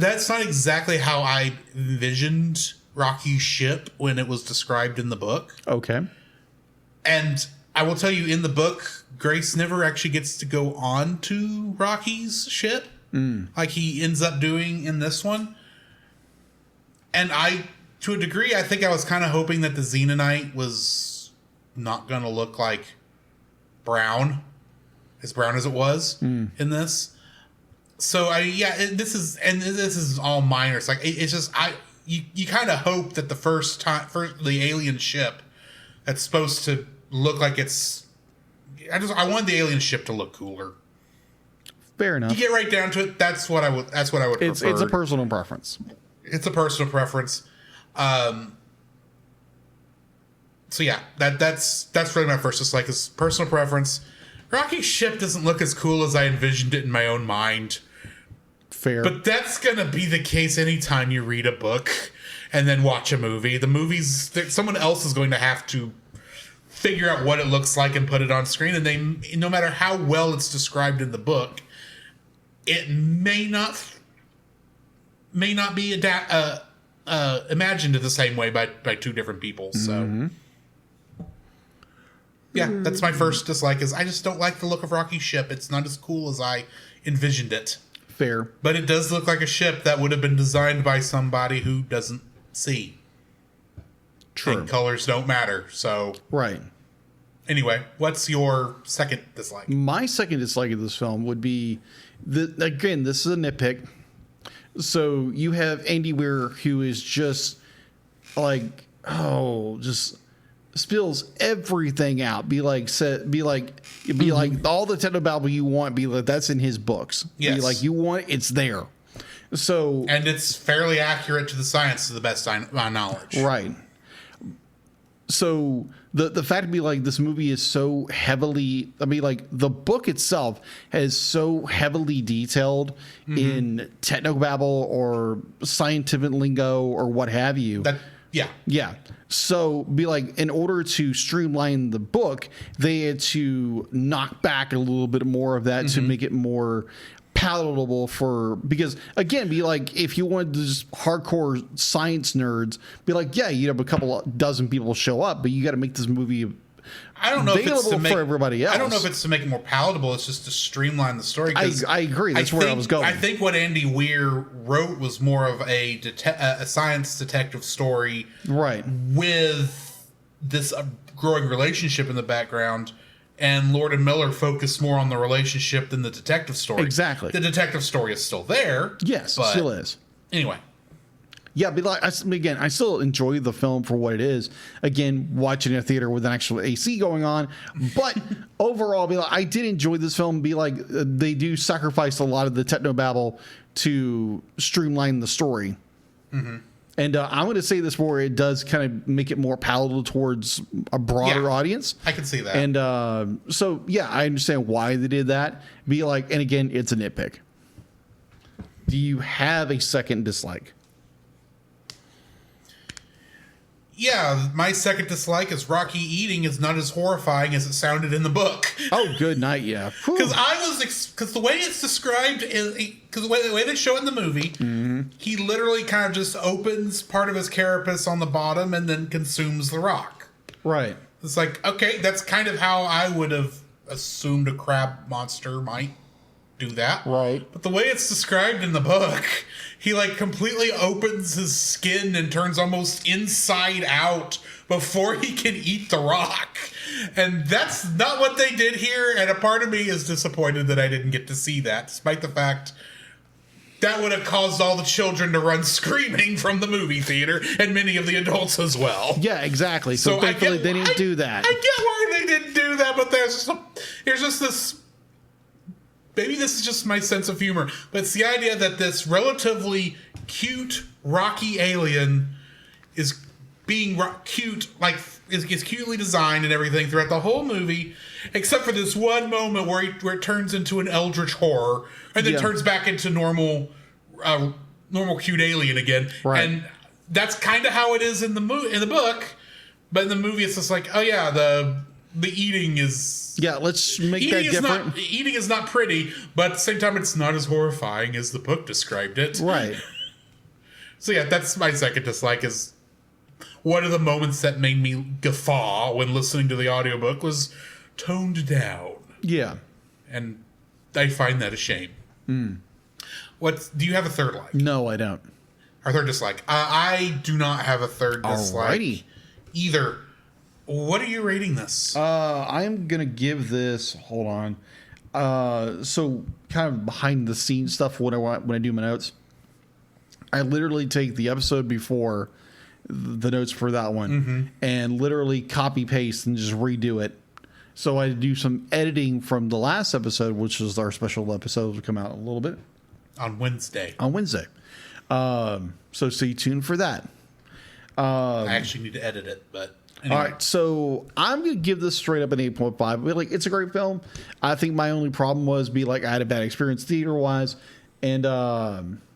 Speaker 2: that's not exactly how I envisioned Rocky's ship when it was described in the book.
Speaker 3: Okay.
Speaker 2: And I will tell you, in the book, Grace never actually gets to go on to Rocky's ship like he ends up doing in this one. And to a degree, I think I was kind of hoping that the Xenonite was not going to look like brown as it was in this. So this is all minor. It's like it's just you kind of hope that the first the alien ship that's supposed to look like it's. I want the alien ship to look cooler.
Speaker 3: Fair enough.
Speaker 2: You get right down to it. That's what I would. That's what I would prefer.
Speaker 3: It's a personal preference.
Speaker 2: It's a personal preference. So yeah, that's really my first dislike is personal preference. Rocky's ship doesn't look as cool as I envisioned it in my own mind.
Speaker 3: Fair.
Speaker 2: But that's gonna be the case anytime you read a book and then watch a movie. The movies, someone else is going to have to figure out what it looks like and put it on screen. And they, no matter how well it's described in the book, it may not be imagined in the same way by two different people. So, yeah, that's my first dislike. Is I just don't like the look of Rocky's ship. It's not as cool as I envisioned it.
Speaker 3: Fair.
Speaker 2: But it does look like a ship that would have been designed by somebody who doesn't see.
Speaker 3: True.
Speaker 2: And colors don't matter. So,
Speaker 3: right.
Speaker 2: Anyway, what's your second dislike?
Speaker 3: My second dislike of this film would be, again, this is a nitpick. So you have Andy Weir, who is just like, just spills everything out. Be like all the technobabble you want. Be like that's in his books.
Speaker 2: Yes.
Speaker 3: Be like you want it's there. So
Speaker 2: and it's fairly accurate to the science to the best of my knowledge.
Speaker 3: Right. So the fact to be like this movie is so heavily, I mean, like the book itself is so heavily detailed in technobabble or scientific lingo or what have you. Yeah. So be like, in order to streamline the book, they had to knock back a little bit more of that to make it more palatable because again, be like, if you wanted just hardcore science nerds, be like, yeah, you have a couple dozen people show up, but you got to make this movie
Speaker 2: I don't know if it's to make,
Speaker 3: for everybody else.
Speaker 2: I don't know if it's to make it more palatable. It's just to streamline the story.
Speaker 3: I agree. That's where I was going.
Speaker 2: I think what Andy Weir wrote was more of a science detective story,
Speaker 3: right?
Speaker 2: With this growing relationship in the background, and Lord and Miller focused more on the relationship than the detective story.
Speaker 3: Exactly.
Speaker 2: The detective story is still there.
Speaker 3: Yes,
Speaker 2: but
Speaker 3: still is.
Speaker 2: Anyway.
Speaker 3: Yeah, but like again, I still enjoy the film for what it is. Again, watching a theater with an actual AC going on, but overall, be like, I did enjoy this film. Be like, they do sacrifice a lot of the technobabble to streamline the story. And I'm going to say this where it does kind of make it more palatable towards a broader audience.
Speaker 2: I can see that.
Speaker 3: And so, yeah, I understand why they did that. Be like, and again, it's a nitpick. Do you have a second dislike?
Speaker 2: Yeah, my second dislike is Rocky eating is not as horrifying as it sounded in the book.
Speaker 3: Oh, good night, yeah.
Speaker 2: Because the way it's described, because the way they show it in the movie, he literally kind of just opens part of his carapace on the bottom and then consumes the rock.
Speaker 3: Right.
Speaker 2: It's like, okay, that's kind of how I would have assumed a crab monster might do that.
Speaker 3: Right.
Speaker 2: But the way it's described in the book, he like completely opens his skin and turns almost inside out before he can eat the rock. And that's not what they did here. And a part of me is disappointed that I didn't get to see that, despite the fact that would have caused all the children to run screaming from the movie theater and many of the adults as well.
Speaker 3: Yeah, exactly. So thankfully they didn't do that.
Speaker 2: I get why they didn't do that, but there's just this. Maybe this is just my sense of humor, but it's the idea that this relatively cute, rocky alien is being cute, like is cutely designed and everything throughout the whole movie, except for this one moment where it turns into an eldritch horror and then turns back into normal cute alien again.
Speaker 3: Right.
Speaker 2: And that's kind of how it is in the book, but in the movie it's just like, oh yeah, the eating is. Yeah,
Speaker 3: let's make that different.
Speaker 2: Eating is not pretty, but at the same time, it's not as horrifying as the book described it.
Speaker 3: Right.
Speaker 2: So yeah, that's my second dislike is one of the moments that made me guffaw when listening to the audiobook was toned down.
Speaker 3: Yeah.
Speaker 2: And I find that a shame. Do you have a third like?
Speaker 3: No, I don't.
Speaker 2: Our third dislike. I do not have a third dislike.
Speaker 3: Alrighty.
Speaker 2: Either. What are you rating this?
Speaker 3: I'm going to give this, hold on. So kind of behind the scenes stuff when I do my notes. I literally take the episode before the notes for that one and literally copy paste and just redo it. So I do some editing from the last episode, which was our special episode, will come out in a little bit
Speaker 2: on Wednesday.
Speaker 3: So stay tuned for that.
Speaker 2: I actually need to edit it, but anyway.
Speaker 3: All right, so I'm gonna give this straight up an 8.5. Like, it's a great film. I think my only problem was I had a bad experience theater wise, and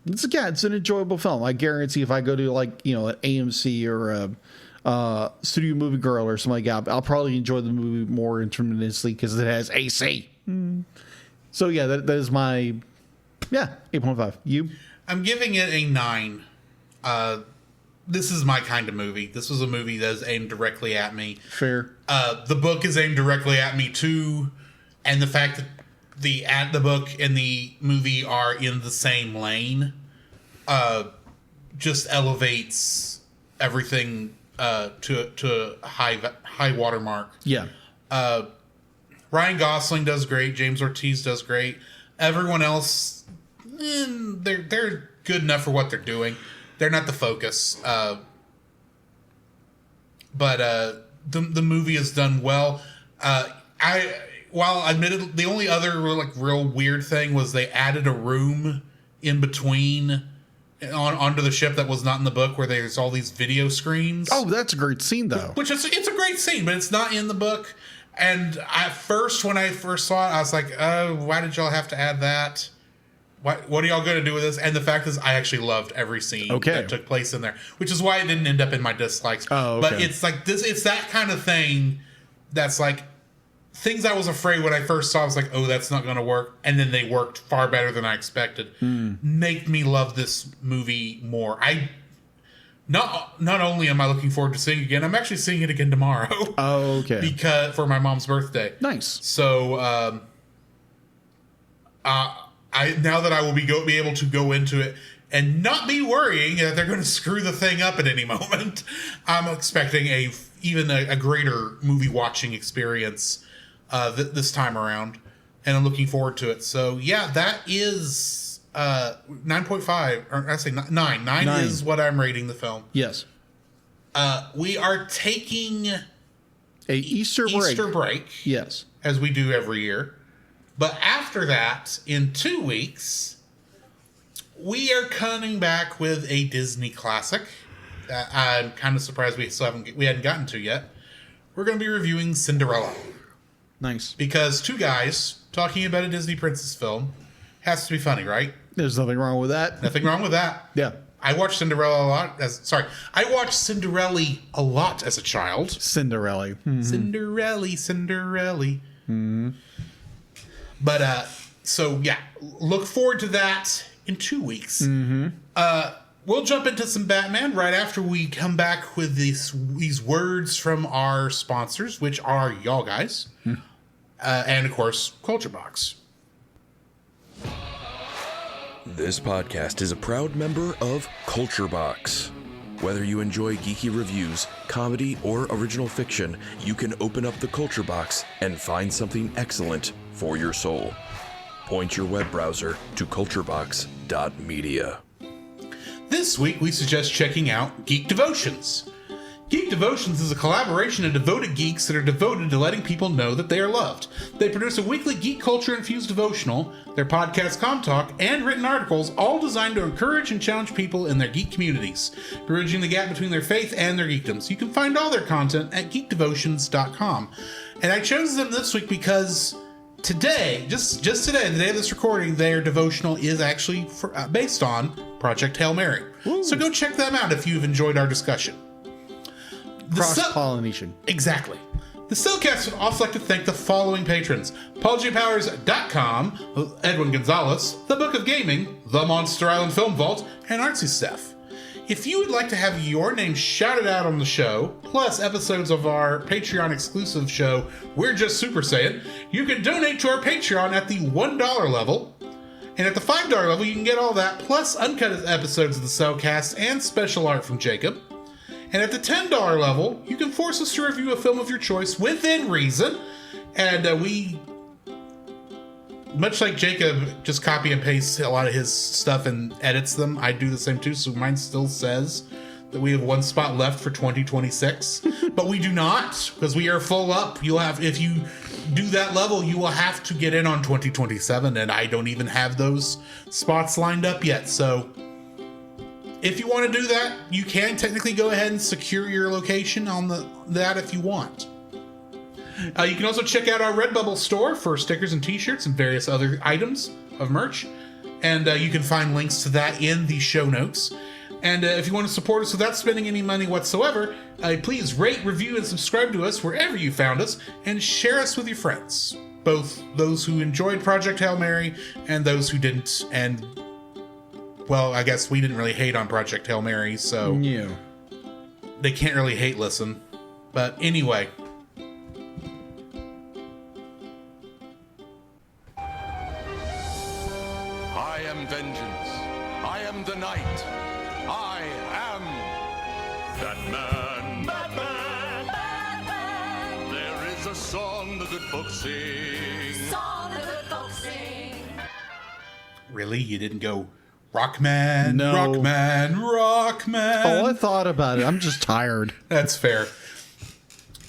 Speaker 3: it's an enjoyable film. I guarantee if I go to an AMC or a Studio Movie Girl or something like that, I'll probably enjoy the movie more tremendously because it has AC. So yeah, that is my 8.5. You?
Speaker 2: I'm giving it a 9. This is my kind of movie. This was a movie that is aimed directly at me.
Speaker 3: Fair.
Speaker 2: The book is aimed directly at me too, and the fact that the book and the movie are in the same lane, just elevates everything to a high watermark.
Speaker 3: Yeah.
Speaker 2: Ryan Gosling does great. James Ortiz does great. Everyone else, they're good enough for what they're doing. They're not the focus. But the movie is done well. While admittedly, the only other real weird thing was they added a room in between onto the ship that was not in the book, where there's all these video screens.
Speaker 3: Oh, that's a great scene, though.
Speaker 2: Which it's a great scene, but it's not in the book. And at first, when I first saw it, I was like, why did y'all have to add that? What are y'all going to do with this? And the fact is, I actually loved every scene that took place in there, which is why it didn't end up in my dislikes.
Speaker 3: Oh, okay.
Speaker 2: But it's like this. It's that kind of thing that's like things I was afraid when I first saw. I was like, oh, that's not going to work. And then they worked far better than I expected. Make me love this movie more. Not only am I looking forward to seeing it again, I'm actually seeing it again tomorrow.
Speaker 3: Oh, okay.
Speaker 2: Because for my mom's birthday.
Speaker 3: Nice.
Speaker 2: So, now that I will be able to go into it and not be worrying that they're going to screw the thing up at any moment, I'm expecting even a greater movie watching experience this time around, and I'm looking forward to it. So yeah, that is 9.5, or I say 9. 9 is what I'm rating the film.
Speaker 3: Yes.
Speaker 2: We are taking
Speaker 3: a Easter
Speaker 2: break.
Speaker 3: Yes,
Speaker 2: as we do every year. But after that, in 2 weeks, we are coming back with a Disney classic that I'm kind of surprised we hadn't gotten to yet. We're going to be reviewing Cinderella.
Speaker 3: Nice.
Speaker 2: Because two guys talking about a Disney princess film has to be funny, right?
Speaker 3: There's nothing wrong with that.
Speaker 2: Nothing wrong with that.
Speaker 3: Yeah.
Speaker 2: I watched Cinderella a lot I watched Cinderella a lot as a child.
Speaker 3: Cinderella.
Speaker 2: Mm-hmm. Cinderella. Mm-hmm. But, so yeah, look forward to that in 2 weeks. Mm-hmm. We'll jump into some Batman right after we come back with these words from our sponsors, which are y'all guys. And of course, Culture Box.
Speaker 5: This podcast is a proud member of Culture Box. Whether you enjoy geeky reviews, comedy, or original fiction, you can open up the Culture Box and find something excellent for your soul. Point your web browser to culturebox.media.
Speaker 2: This week, we suggest checking out Geek Devotions. Geek Devotions is a collaboration of devoted geeks that are devoted to letting people know that they are loved. They produce a weekly geek culture-infused devotional, their podcast Com Talk, and written articles, all designed to encourage and challenge people in their geek communities, bridging the gap between their faith and their geekdoms. You can find all their content at geekdevotions.com. And I chose them this week because today, just today, the day of this recording, their devotional is actually based on Project Hail Mary. Ooh. So go check them out if you've enjoyed our discussion.
Speaker 3: Cross-pollination.
Speaker 2: Exactly. The Cellcast would also like to thank the following patrons: PaulJPowers.com, Edwin Gonzalez, The Book of Gaming, The Monster Island Film Vault, and Artsy Steph. If you would like to have your name shouted out on the show, plus episodes of our Patreon exclusive show, We're Just Super Saiyan, you can donate to our Patreon at the $1 level. And at the $5 level, you can get all that, plus uncut episodes of the Cellcast and special art from Jacob. And at the $10 level, you can force us to review a film of your choice within reason. And we, much like Jacob, just copy and paste a lot of his stuff and edits them. I do the same too, so mine still says that we have one spot left for 2026, but we do not, because we are full up. If you do that level, you will have to get in on 2027, and I don't even have those spots lined up yet. So if you want to do that, you can technically go ahead and secure your location on that if you want. You can also check out our Redbubble store for stickers and t-shirts and various other items of merch. And you can find links to that in the show notes. And if you want to support us without spending any money whatsoever, please rate, review, and subscribe to us wherever you found us, and share us with your friends. Both those who enjoyed Project Hail Mary and those who didn't. And, well, I guess we didn't really hate on Project Hail Mary, so
Speaker 3: Yeah.
Speaker 2: they can't really hate listen. But anyway...
Speaker 6: I am vengeance. I am the night. I am Batman. Batman. Batman. There is a song the good folks sing.
Speaker 7: Song the good folks sing.
Speaker 2: Really? You didn't go, Rockman,
Speaker 3: No.
Speaker 2: Rockman, Rockman?
Speaker 3: Oh, I thought about it. I'm just tired.
Speaker 2: That's fair.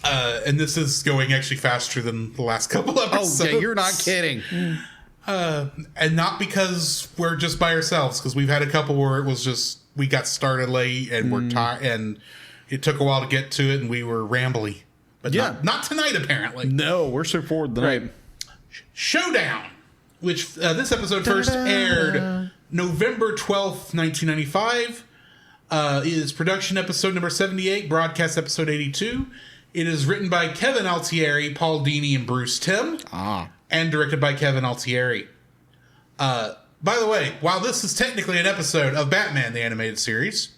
Speaker 2: And this is going actually faster than the last couple episodes.
Speaker 3: Oh, yeah, you're not kidding.
Speaker 2: And not because we're just by ourselves, because we've had a couple where it was just, we got started late and we're tired, and it took a while to get to it, and we were rambly. But
Speaker 3: Yeah.
Speaker 2: not tonight, apparently.
Speaker 3: No, we're so forward tonight.
Speaker 2: Showdown, which this episode first aired November 12th, 1995, is production episode number 78, broadcast episode 82. It is written by Kevin Altieri, Paul Dini, and Bruce Timm. And directed by Kevin Altieri. By the way, while this is technically an episode of Batman, the animated series,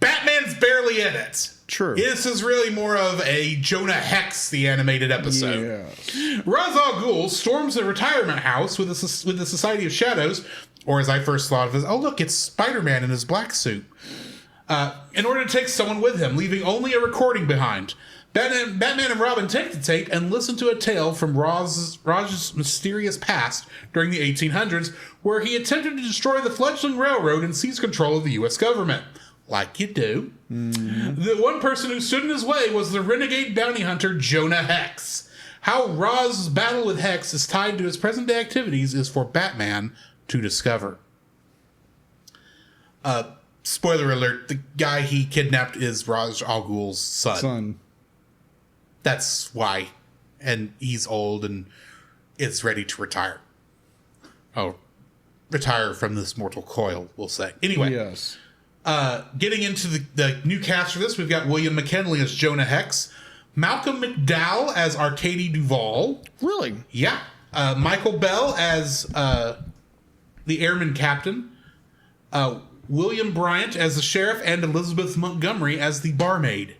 Speaker 2: Batman's barely in it.
Speaker 3: True.
Speaker 2: This is really more of a Jonah Hex, the animated episode.
Speaker 3: Yeah.
Speaker 2: Ra's al Ghul storms a retirement house with the Society of Shadows, or as I first thought of as, oh look, it's Spider-Man in his black suit, in order to take someone with him, leaving only a recording behind. Batman and Robin take the tape and listen to a tale from Raj's mysterious past during the 1800s, where he attempted to destroy the fledgling railroad and seize control of the U.S. government. Like you do. The one person who stood in his way was the renegade bounty hunter Jonah Hex. How Raz's battle with Hex is tied to his present-day activities is for Batman to discover. Spoiler alert, the guy he kidnapped is Ra's al Ghul's son. That's why. And he's old and is ready to retire. Oh, retire from this mortal coil, we'll say. Anyway.
Speaker 3: Yes.
Speaker 2: Getting into the new cast for this, we've got William McKinley as Jonah Hex, Malcolm McDowell as Arcady Duvall.
Speaker 3: Really?
Speaker 2: Yeah. Michael Bell as the airman captain, William Bryant as the sheriff, and Elizabeth Montgomery as the barmaid.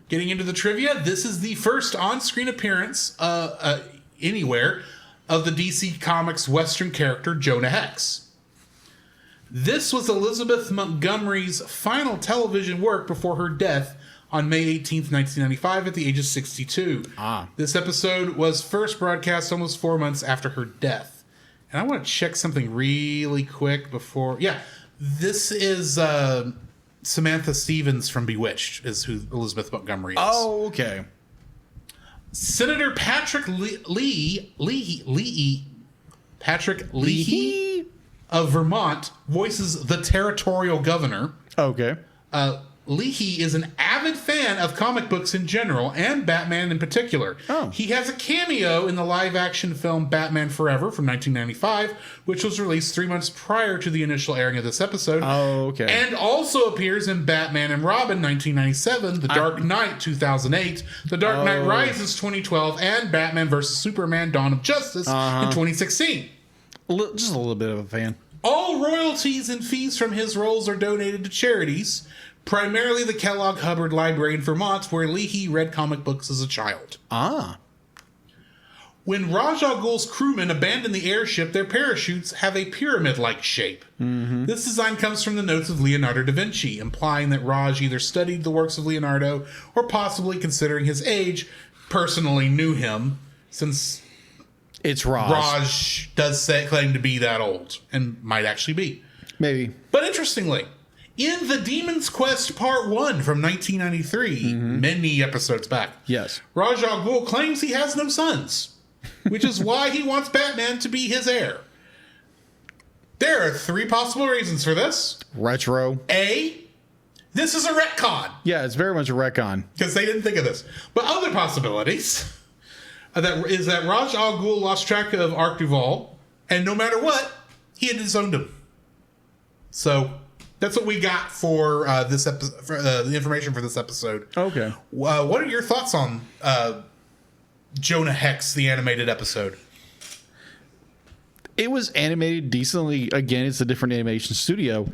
Speaker 2: Getting into the trivia, this is the first on-screen appearance anywhere of the DC Comics Western character Jonah Hex. This was Elizabeth Montgomery's final television work before her death on May 18th, 1995 at the age of 62. This episode was first broadcast almost 4 months after her death. And I want to check something really quick before... Yeah, this is... Samantha Stevens from Bewitched is who Elizabeth Montgomery is.
Speaker 3: Oh, okay.
Speaker 2: Senator Patrick Leahy of Vermont voices the territorial governor.
Speaker 3: Okay.
Speaker 2: Leahy is an avid fan of comic books in general and Batman in particular. He has a cameo in the live-action film Batman Forever from 1995, which was released 3 months prior to the initial airing of this episode. And also appears in Batman and Robin 1997, The Dark Knight 2008, The Dark Knight Rises 2012, and Batman vs. Superman Dawn of Justice in 2016.
Speaker 3: Just a little bit of a fan.
Speaker 2: All royalties and fees from his roles are donated to charities, primarily the Kellogg Hubbard Library in Vermont, where Leahy read comic books as a child. When Ra's al Ghul's crewmen abandon the airship, their parachutes have a pyramid-like shape. This design comes from the notes of Leonardo da Vinci, implying that Raj either studied the works of Leonardo or possibly, considering his age, personally knew him, since
Speaker 3: it's Raj.
Speaker 2: Raj does claim to be that old, and might actually be.
Speaker 3: Maybe.
Speaker 2: But interestingly, In the Demon's Quest Part 1 from 1993, many episodes back,
Speaker 3: Yes.
Speaker 2: Ra's al Ghul claims he has no sons, which is why he wants Batman to be his heir. There are 3 possible reasons for this.
Speaker 3: Retro.
Speaker 2: A, this is a retcon,
Speaker 3: Yeah, it's very much a retcon.
Speaker 2: because they didn't think of this. But other possibilities is that Ra's al Ghul lost track of Ark Duval, and no matter what, he had disowned him. So that's what we got for this episode. For, the information for this episode.
Speaker 3: Okay.
Speaker 2: What are your thoughts on Jonah Hex, the animated episode?
Speaker 3: It was animated decently. Again, it's a different animation studio.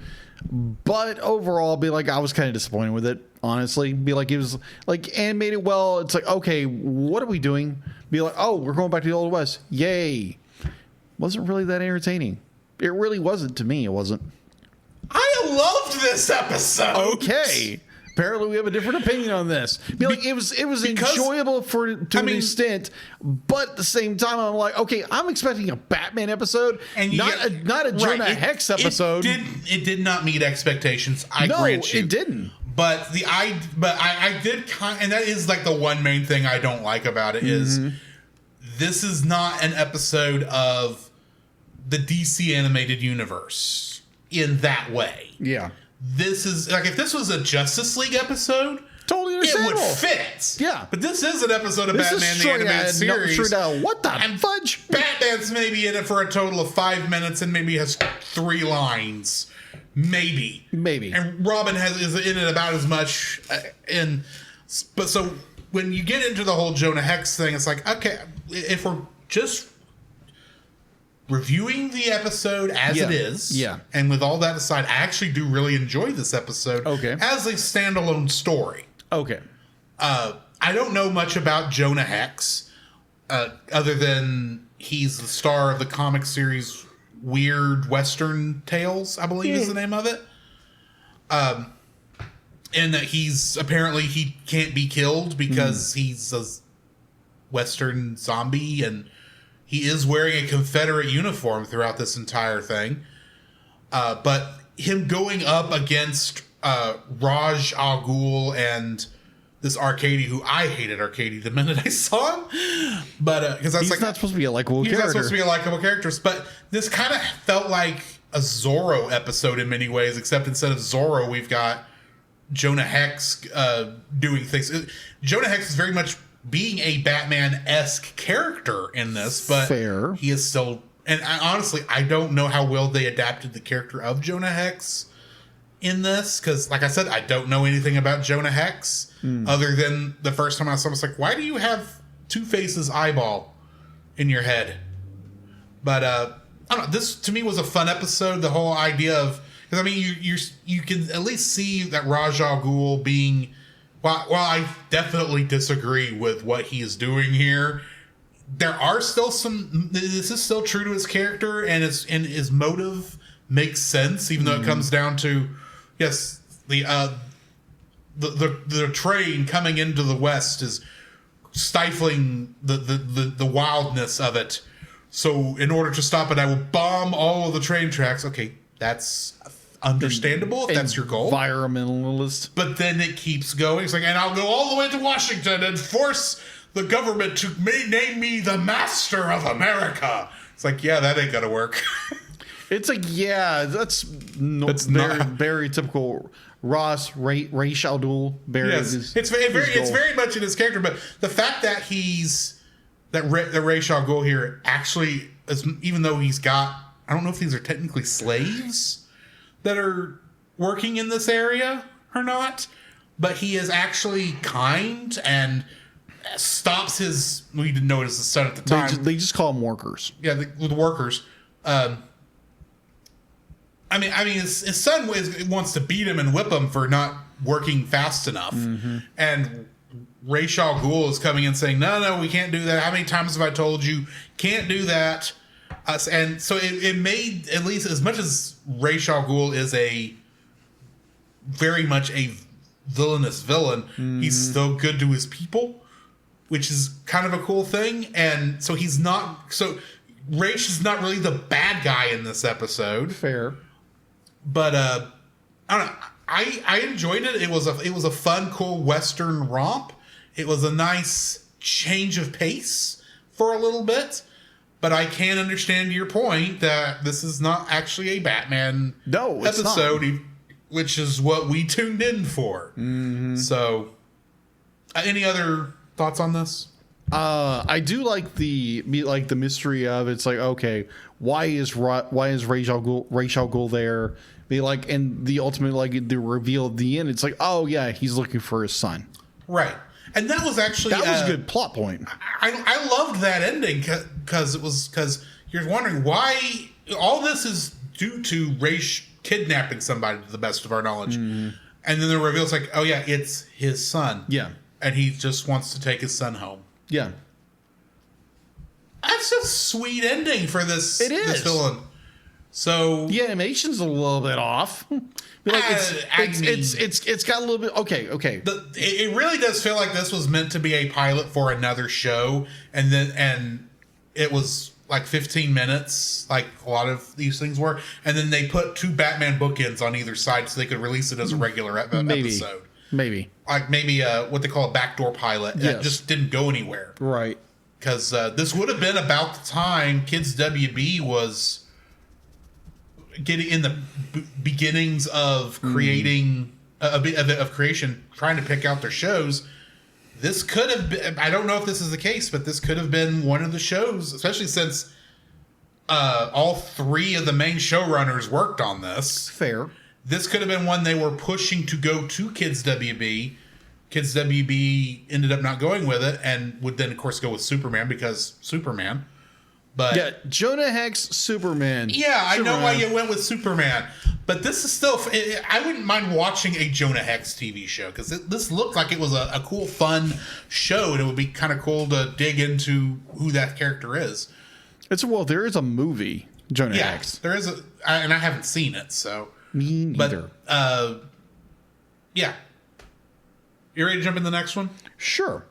Speaker 3: But overall, I was kind of disappointed with it, honestly. It was like animated well. It's like, okay, what are we doing? Be like, oh, we're going back to the Old West. Yay. Wasn't really that entertaining. It really wasn't to me. It wasn't.
Speaker 2: I loved this episode.
Speaker 3: Okay. Apparently, we have a different opinion on this. It was enjoyable to an extent, but at the same time, I'm like, okay, I'm expecting a Batman episode, and not a Jonah Hex episode.
Speaker 2: It did not meet expectations. I grant you,
Speaker 3: it didn't.
Speaker 2: But I did and that is like the one main thing I don't like about it is this is not an episode of the DC animated universe in that way.
Speaker 3: Yeah.
Speaker 2: This is like if this was a Justice League episode,
Speaker 3: totally
Speaker 2: it
Speaker 3: understandable.
Speaker 2: would fit.
Speaker 3: Yeah.
Speaker 2: But this is an episode of Batman the Animated Series.
Speaker 3: What the fudge?
Speaker 2: Batman's maybe in it for a total of 5 minutes and maybe has 3 lines. Maybe. And Robin is in it about as much. But so when you get into the whole Jonah Hex thing, it's like, okay, if we're just reviewing the episode as it is, and with all that aside, I actually do really enjoy this episode as a standalone story.
Speaker 3: Okay.
Speaker 2: I don't know much about Jonah Hex, other than he's the star of the comic series Weird Western Tales, I believe is the name of it. And that he can't be killed because he's a Western zombie, and he is wearing a Confederate uniform throughout this entire thing. But him going up against Ra's al Ghul and this Arcady, who I hated Arcady the minute I saw him. But because
Speaker 3: he's not supposed to be a likable character.
Speaker 2: He's not supposed to be a likable character. But this kind of felt like a Zorro episode in many ways, except instead of Zorro, we've got Jonah Hex doing things. Jonah Hex is very much being a Batman-esque character in this, but he is still... And honestly, I don't know how well they adapted the character of Jonah Hex in this, because, like I said, I don't know anything about Jonah Hex, other than the first time I saw him, I was like, why do you have Two-Face's eyeball in your head? But, I don't know, this, to me, was a fun episode, the whole idea of... Because, I mean, you can at least see that Ra's al Ghul being... While I definitely disagree with what he is doing here, there are still some... This is still true to his character, and his motive makes sense, even though it comes down to, yes, the train coming into the West is stifling the wildness of it. So in order to stop it, I will bomb all of the train tracks. Okay, that's understandable if that's your goal.
Speaker 3: Environmentalist.
Speaker 2: But then it keeps going. It's like, and I'll go all the way to Washington and force the government to name me the Master of America. It's like, yeah, that ain't gonna work.
Speaker 3: It's like, yeah, that's very typical Ra's al Ghul.
Speaker 2: Yes, it's very much in his character. But the fact that that Ra's al Ghul here actually is, even though he's got, I don't know if these are technically slaves that are working in this area or not, but he is actually kind and stops his... We didn't know it was the son at the time.
Speaker 3: They just call them workers.
Speaker 2: Yeah, the workers. I mean, his son wants to beat him and whip him for not working fast enough. And Ra's al Ghul is coming in saying, no, we can't do that. How many times have I told you, can't do that? And so it made, at least as much as Ra's al Ghul is very much a villainous villain, he's still good to his people, which is kind of a cool thing. And so Ra's is not really the bad guy in this episode.
Speaker 3: Fair.
Speaker 2: But I don't know. I enjoyed it. It was a fun, cool Western romp. It was a nice change of pace for a little bit. But I can understand your point that this is not actually a Batman episode, which is what we tuned in for. Mm-hmm. So, any other thoughts on this?
Speaker 3: I do like the mystery of it's like, okay, why is Ra's al Ghul there? And the ultimate the reveal at the end, it's like, oh yeah, he's looking for his son,
Speaker 2: right? And that was actually
Speaker 3: a good plot point.
Speaker 2: I loved that ending because you're wondering why all this is due to Ra's kidnapping somebody, to the best of our knowledge, and then the reveal is like, oh yeah, it's his son, and he just wants to take his son home.
Speaker 3: Yeah.
Speaker 2: That's a sweet ending for this.
Speaker 3: It is.
Speaker 2: This villain. So
Speaker 3: the animation's a little bit off. It's got a little bit. Okay.
Speaker 2: It really does feel like this was meant to be a pilot for another show, and it was like 15 minutes, like a lot of these things were, and then they put 2 Batman bookends on either side so they could release it as a regular episode. Maybe what they call a backdoor pilot that just didn't go anywhere.
Speaker 3: Right.
Speaker 2: Because this would have been about the time Kids WB was getting in the beginnings of creating of creation, trying to pick out their shows. This could have been, I don't know if this is the case, but this could have been one of the shows, especially since all 3 of the main showrunners worked on this.
Speaker 3: Fair.
Speaker 2: This could have been one they were pushing to go to Kids WB. Kids WB ended up not going with it, and would then, of course, go with Superman because Superman. But
Speaker 3: yeah, Jonah Hex, Superman.
Speaker 2: Yeah, I know why you went with Superman. But this is still... I wouldn't mind watching a Jonah Hex TV show, because this looked like it was a cool, fun show, and it would be kind of cool to dig into who that character is.
Speaker 3: There is a movie, Jonah Hex.
Speaker 2: There is and I haven't seen it, so...
Speaker 3: Me neither.
Speaker 2: But, yeah. You ready to jump in the next one?
Speaker 3: Sure.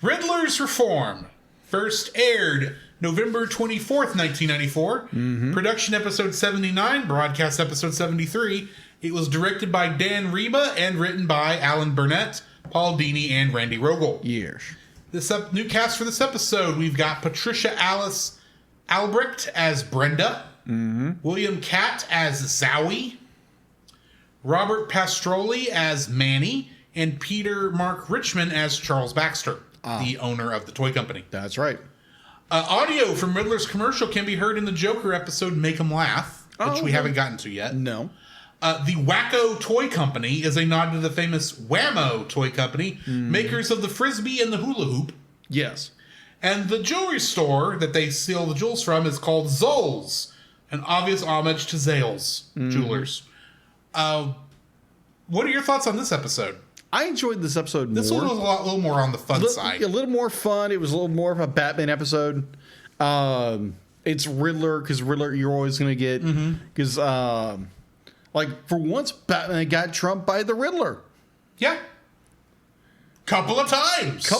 Speaker 2: Riddler's Reform. First aired November 24th, 1994. Mm-hmm. Production episode 79, broadcast episode 73. It was directed by Dan Reba and written by Alan Burnett, Paul Dini, and Randy Rogel.
Speaker 3: Yes.
Speaker 2: This new cast for this episode, we've got Patricia Alice Albrecht as Brenda. Mm-hmm. William Catt as Zowie. Robert Pastroli as Manny. And Peter Mark Richmond as Charles Baxter, the owner of the toy company.
Speaker 3: That's right.
Speaker 2: Audio from Riddler's commercial can be heard in the Joker episode Make 'Em Laugh, which we haven't gotten to yet.
Speaker 3: No.
Speaker 2: The Wacko Toy Company is a nod to the famous Whammo Toy Company, makers of the Frisbee and the Hula Hoop.
Speaker 3: Yes.
Speaker 2: And the jewelry store that they steal the jewels from is called Zoll's, an obvious homage to Zales Jewelers. What are your thoughts on this episode?
Speaker 3: I enjoyed this episode more.
Speaker 2: This one was a little more on the fun side. A
Speaker 3: little more fun. It was a little more of a Batman episode. It's Riddler, because Riddler you're always going to get. Because, for once, Batman got trumped by the Riddler.
Speaker 2: Yeah. Couple of times.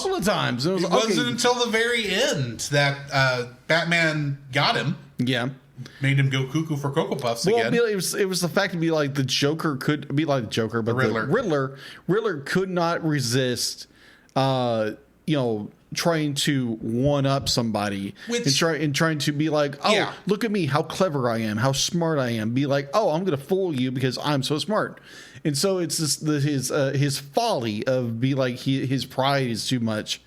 Speaker 3: It
Speaker 2: wasn't until the very end that Batman got him.
Speaker 3: Yeah.
Speaker 2: Made him go cuckoo for Cocoa Puffs again.
Speaker 3: It was the fact to be like the Joker could be like the Joker, but the Riddler could not resist, trying to one up somebody and trying to be like, look at me, how clever I am, how smart I am. Be like, I'm going to fool you because I'm so smart. And so it's his folly of be like his pride is too much,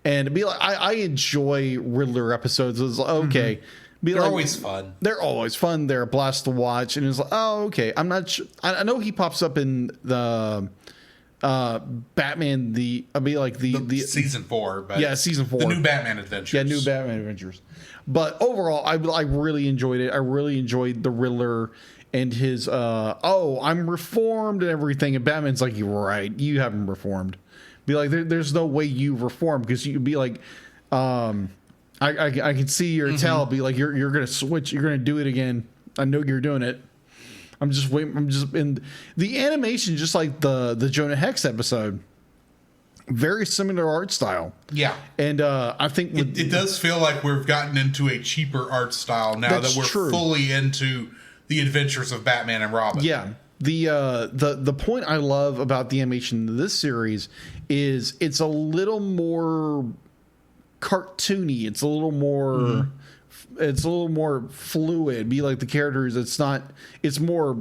Speaker 3: and be like I enjoy Riddler episodes. It's like, okay.
Speaker 2: They're always fun.
Speaker 3: They're always fun. They're a blast to watch. And it's like, okay. I'm not sure. I know he pops up in the Batman. The
Speaker 2: season 4. But
Speaker 3: season 4.
Speaker 2: The new Batman Adventures.
Speaker 3: Yeah, new Batman Adventures. But overall, I really enjoyed it. I really enjoyed the Riddler and his I'm reformed and everything. And Batman's like, you're right. You haven't reformed. Be like, there's no way you reformed, because you'd be like, I can see your tell. Be like, you're gonna switch. You're gonna do it again. I know you're doing it. I'm just waiting. I'm just in the animation, just like the Jonah Hex episode. Very similar art style.
Speaker 2: Yeah,
Speaker 3: and I think
Speaker 2: it does feel like we've gotten into a cheaper art style now that we're fully into the adventures of Batman and Robin.
Speaker 3: Yeah, The point I love about the animation of this series is it's a little more cartoony. It's a little more. It's a little more fluid. Be like the characters. It's not. It's more.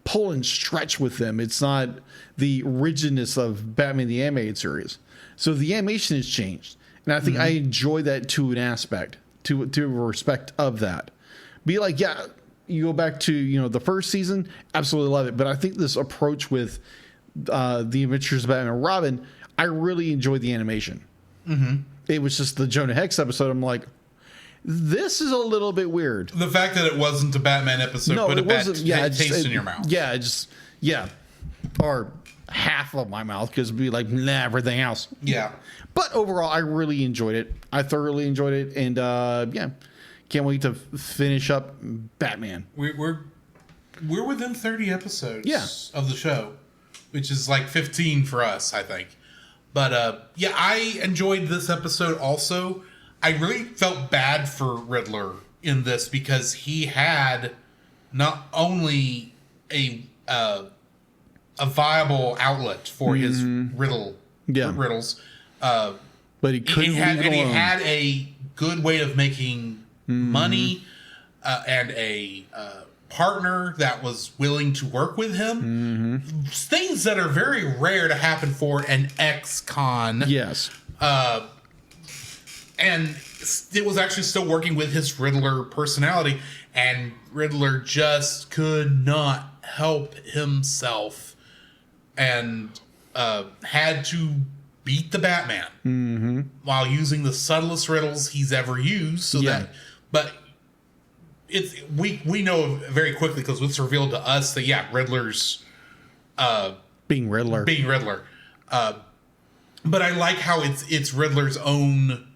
Speaker 3: Pull and stretch with them. It's not the rigidness of Batman the Animated Series. So the animation has changed, and I think I enjoy that to an aspect, to a respect of that. Be like, yeah, you go back to the first season, absolutely love it. But I think this approach with the Adventures of Batman and Robin, I really enjoyed the animation. It was just the Jonah Hex episode. I'm like, this is a little bit weird.
Speaker 2: The fact that it wasn't a Batman episode put a bad taste in your mouth.
Speaker 3: Yeah, or half of my mouth, because it'd be like, nah, everything else.
Speaker 2: Yeah.
Speaker 3: But overall, I really enjoyed it. I thoroughly enjoyed it. And can't wait to finish up Batman.
Speaker 2: We're within 30 episodes of the show, which is like 15 for us, I think. But I enjoyed this episode also. I really felt bad for Riddler in this because he had not only a viable outlet for his riddles,
Speaker 3: but he couldn't leave it alone.
Speaker 2: He had a good way of making money and a partner that was willing to work with him. Things that are very rare to happen for an ex-con.
Speaker 3: Yes.
Speaker 2: And it was actually still working with his Riddler personality, and Riddler just could not help himself and had to beat the Batman while using the subtlest riddles he's ever used. But we know very quickly, because it's revealed to us that Riddler's
Speaker 3: being Riddler.
Speaker 2: But I like how it's Riddler's own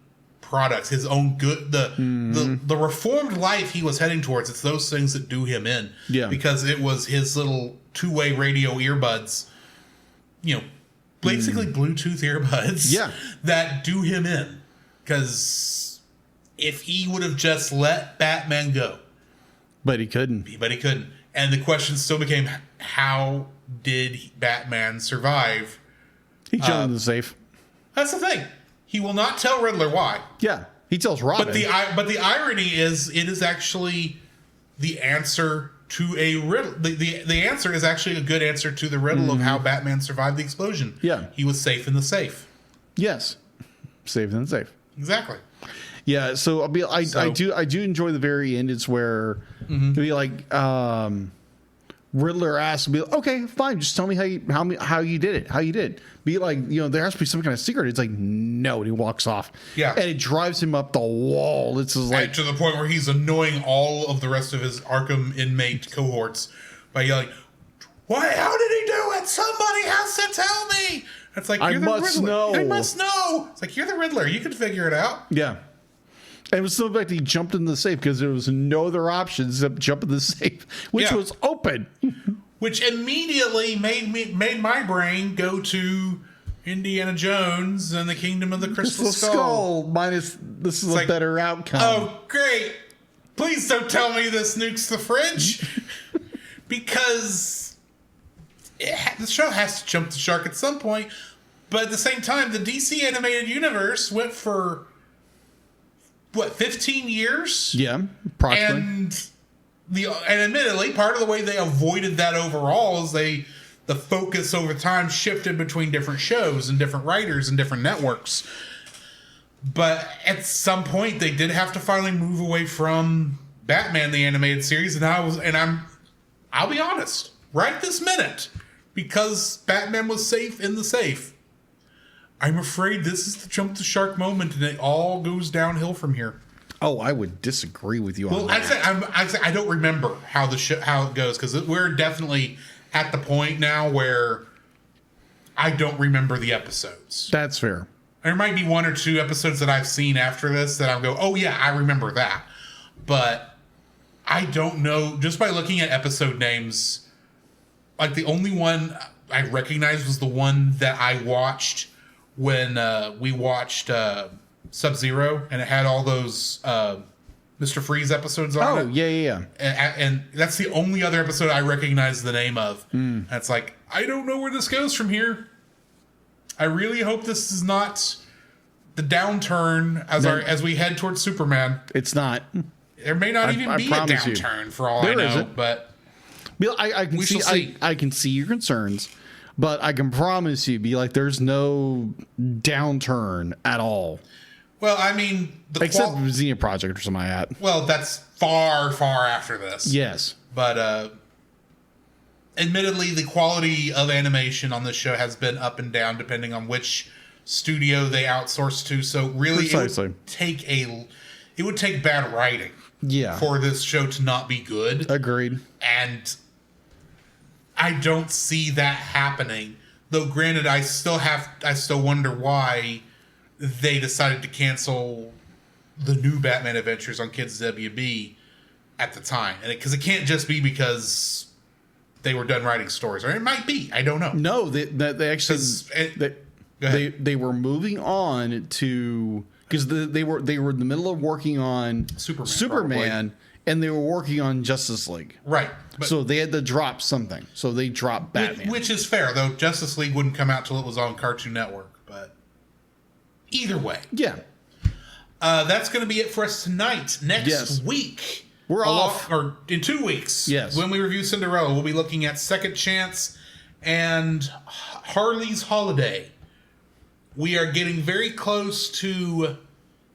Speaker 2: products, his own good, the reformed life he was heading towards. It's those things that do him in, because it was his little two-way radio earbuds, basically Bluetooth earbuds, that do him in. Because if he would have just let Batman go,
Speaker 3: but he couldn't,
Speaker 2: and the question still became, how did Batman survive?
Speaker 3: He jumped in the safe.
Speaker 2: That's the thing. He will not tell Riddler why.
Speaker 3: Yeah, he tells Robin.
Speaker 2: But the irony is, it is actually the answer to a riddle. The answer is actually a good answer to the riddle of how Batman survived the explosion.
Speaker 3: Yeah,
Speaker 2: he was safe in the safe.
Speaker 3: Yes, safe in the safe.
Speaker 2: Exactly.
Speaker 3: Yeah. So I do enjoy the very end. It's where it'd be like Riddler asks, be like, okay, fine, just tell me how you did it, how you did. Be like, there has to be some kind of secret. It's like, no, and he walks off. Yeah, and it drives him up the wall. It's just like,
Speaker 2: to the point where he's annoying all of the rest of his Arkham inmate cohorts by yelling, "Why? How did he do it? Somebody has to tell me." It's like, I must know. It's like, you're the Riddler. You can figure it out.
Speaker 3: Yeah. And it was so fact he jumped in the safe because there was no other option except jump in the safe, which was open.
Speaker 2: Which immediately made my brain go to Indiana Jones and the Kingdom of the Crystal Skull.
Speaker 3: Minus, this is a better outcome.
Speaker 2: Oh, great. Please don't tell me this nukes the fridge. Because the show has to jump the shark at some point. But at the same time, the DC animated universe went for, 15 years?
Speaker 3: Yeah, approximately.
Speaker 2: And admittedly, part of the way they avoided that overall is the focus over time shifted between different shows and different writers and different networks. But at some point, they did have to finally move away from Batman the Animated Series, I'll be honest, right this minute, because Batman was safe in the safe, I'm afraid this is the jump the shark moment, and it all goes downhill from here.
Speaker 3: Oh, I would disagree with you on
Speaker 2: that. I'd say I don't remember how it goes, because we're definitely at the point now where I don't remember the episodes.
Speaker 3: That's fair.
Speaker 2: There might be one or two episodes that I've seen after this that I'll go, oh yeah, I remember that. But I don't know, just by looking at episode names, like the only one I recognized was the one that I watched when we watched Sub-Zero, and it had all those Mr. Freeze episodes on it.
Speaker 3: Oh, yeah.
Speaker 2: And that's the only other episode I recognize the name of. And it's like, I don't know where this goes from here. I really hope this is not the downturn as we head towards Superman.
Speaker 3: It's not.
Speaker 2: There may not even be a downturn for all I know,
Speaker 3: isn't.
Speaker 2: but
Speaker 3: I can
Speaker 2: we shall see.
Speaker 3: I can see your concerns, but I can promise you, there's no downturn at all.
Speaker 2: Well, I mean,
Speaker 3: except Xenia Project or something like that.
Speaker 2: Well, that's far, far after this.
Speaker 3: Yes,
Speaker 2: but admittedly, the quality of animation on this show has been up and down depending on which studio they outsource to. So really, it would take bad writing, for this show to not be good.
Speaker 3: Agreed.
Speaker 2: And I don't see that happening. Though, granted, I still wonder why they decided to cancel the new Batman Adventures on Kids WB at the time, and because it can't just be because they were done writing stories, or it might be. I don't know.
Speaker 3: No, they actually they were moving on to, because they were in the middle of working on Superman and they were working on Justice League.
Speaker 2: Right.
Speaker 3: So they had to drop something. So they dropped Batman,
Speaker 2: which is fair, though. Justice League wouldn't come out till it was on Cartoon Network. But either way, that's going to be it for us tonight. Next week,
Speaker 3: we're off,
Speaker 2: or in 2 weeks.
Speaker 3: Yes,
Speaker 2: when we review Cinderella, we'll be looking at Second Chance and Harley's Holiday. We are getting very close to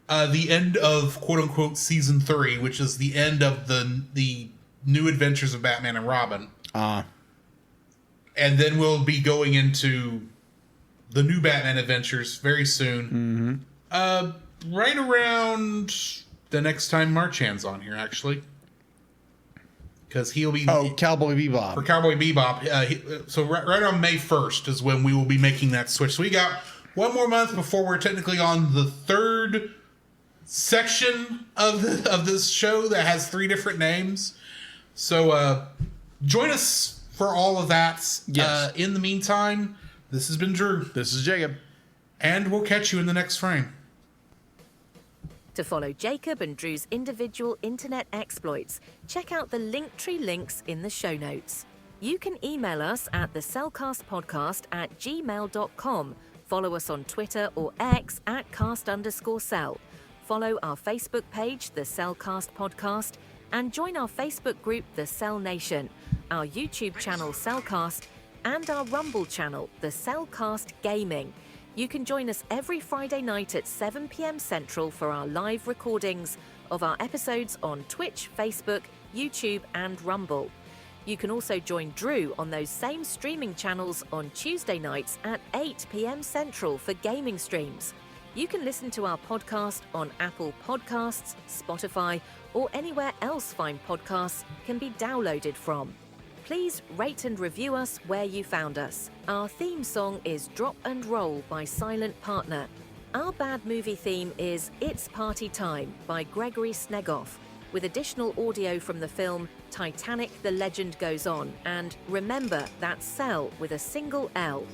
Speaker 2: the end of "quote unquote" season 3, which is the end of the New Adventures of Batman and Robin. And then we'll be going into the new Batman Adventures very soon. Right around the next time Marchand's on here, actually. Because he'll be...
Speaker 3: Cowboy Bebop.
Speaker 2: For Cowboy Bebop. So right on May 1st is when we will be making that switch. So we got one more month before we're technically on the third section of this show that has 3 different names. So join us for all of that.
Speaker 3: Yes.
Speaker 2: In the meantime, this has been Drew.
Speaker 3: This is Jacob.
Speaker 2: And we'll catch you in the next frame.
Speaker 8: To follow Jacob and Drew's individual internet exploits, check out the Linktree links in the show notes. You can email us at thecellcastpodcast@gmail.com. Follow us on Twitter or X at @cast_cell. Follow our Facebook page, The Cellcast Podcast, and join our Facebook group, The Cell Nation, our YouTube channel, Cellcast, and our Rumble channel, The Cellcast Gaming. You can join us every Friday night at 7 p.m. Central for our live recordings of our episodes on Twitch, Facebook, YouTube, and Rumble. You can also join Drew on those same streaming channels on Tuesday nights at 8 p.m. Central for gaming streams. You can listen to our podcast on Apple Podcasts, Spotify, or anywhere else fine podcasts can be downloaded from. Please rate and review us where you found us. Our theme song is Drop and Roll by Silent Partner. Our bad movie theme is It's Party Time by Gregory Snegoff, with additional audio from the film Titanic: The Legend Goes On, and remember, that's Cell with a single L.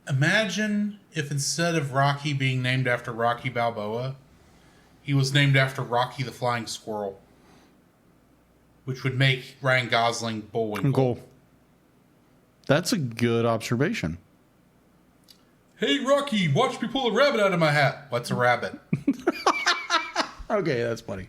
Speaker 2: Imagine if instead of Rocky being named after Rocky Balboa, he was named after Rocky the Flying Squirrel, which would make Ryan Gosling Bullwinkle.
Speaker 3: That's a good observation.
Speaker 2: Hey, Rocky, watch me pull a rabbit out of my hat. What's a rabbit?
Speaker 3: Okay, that's funny.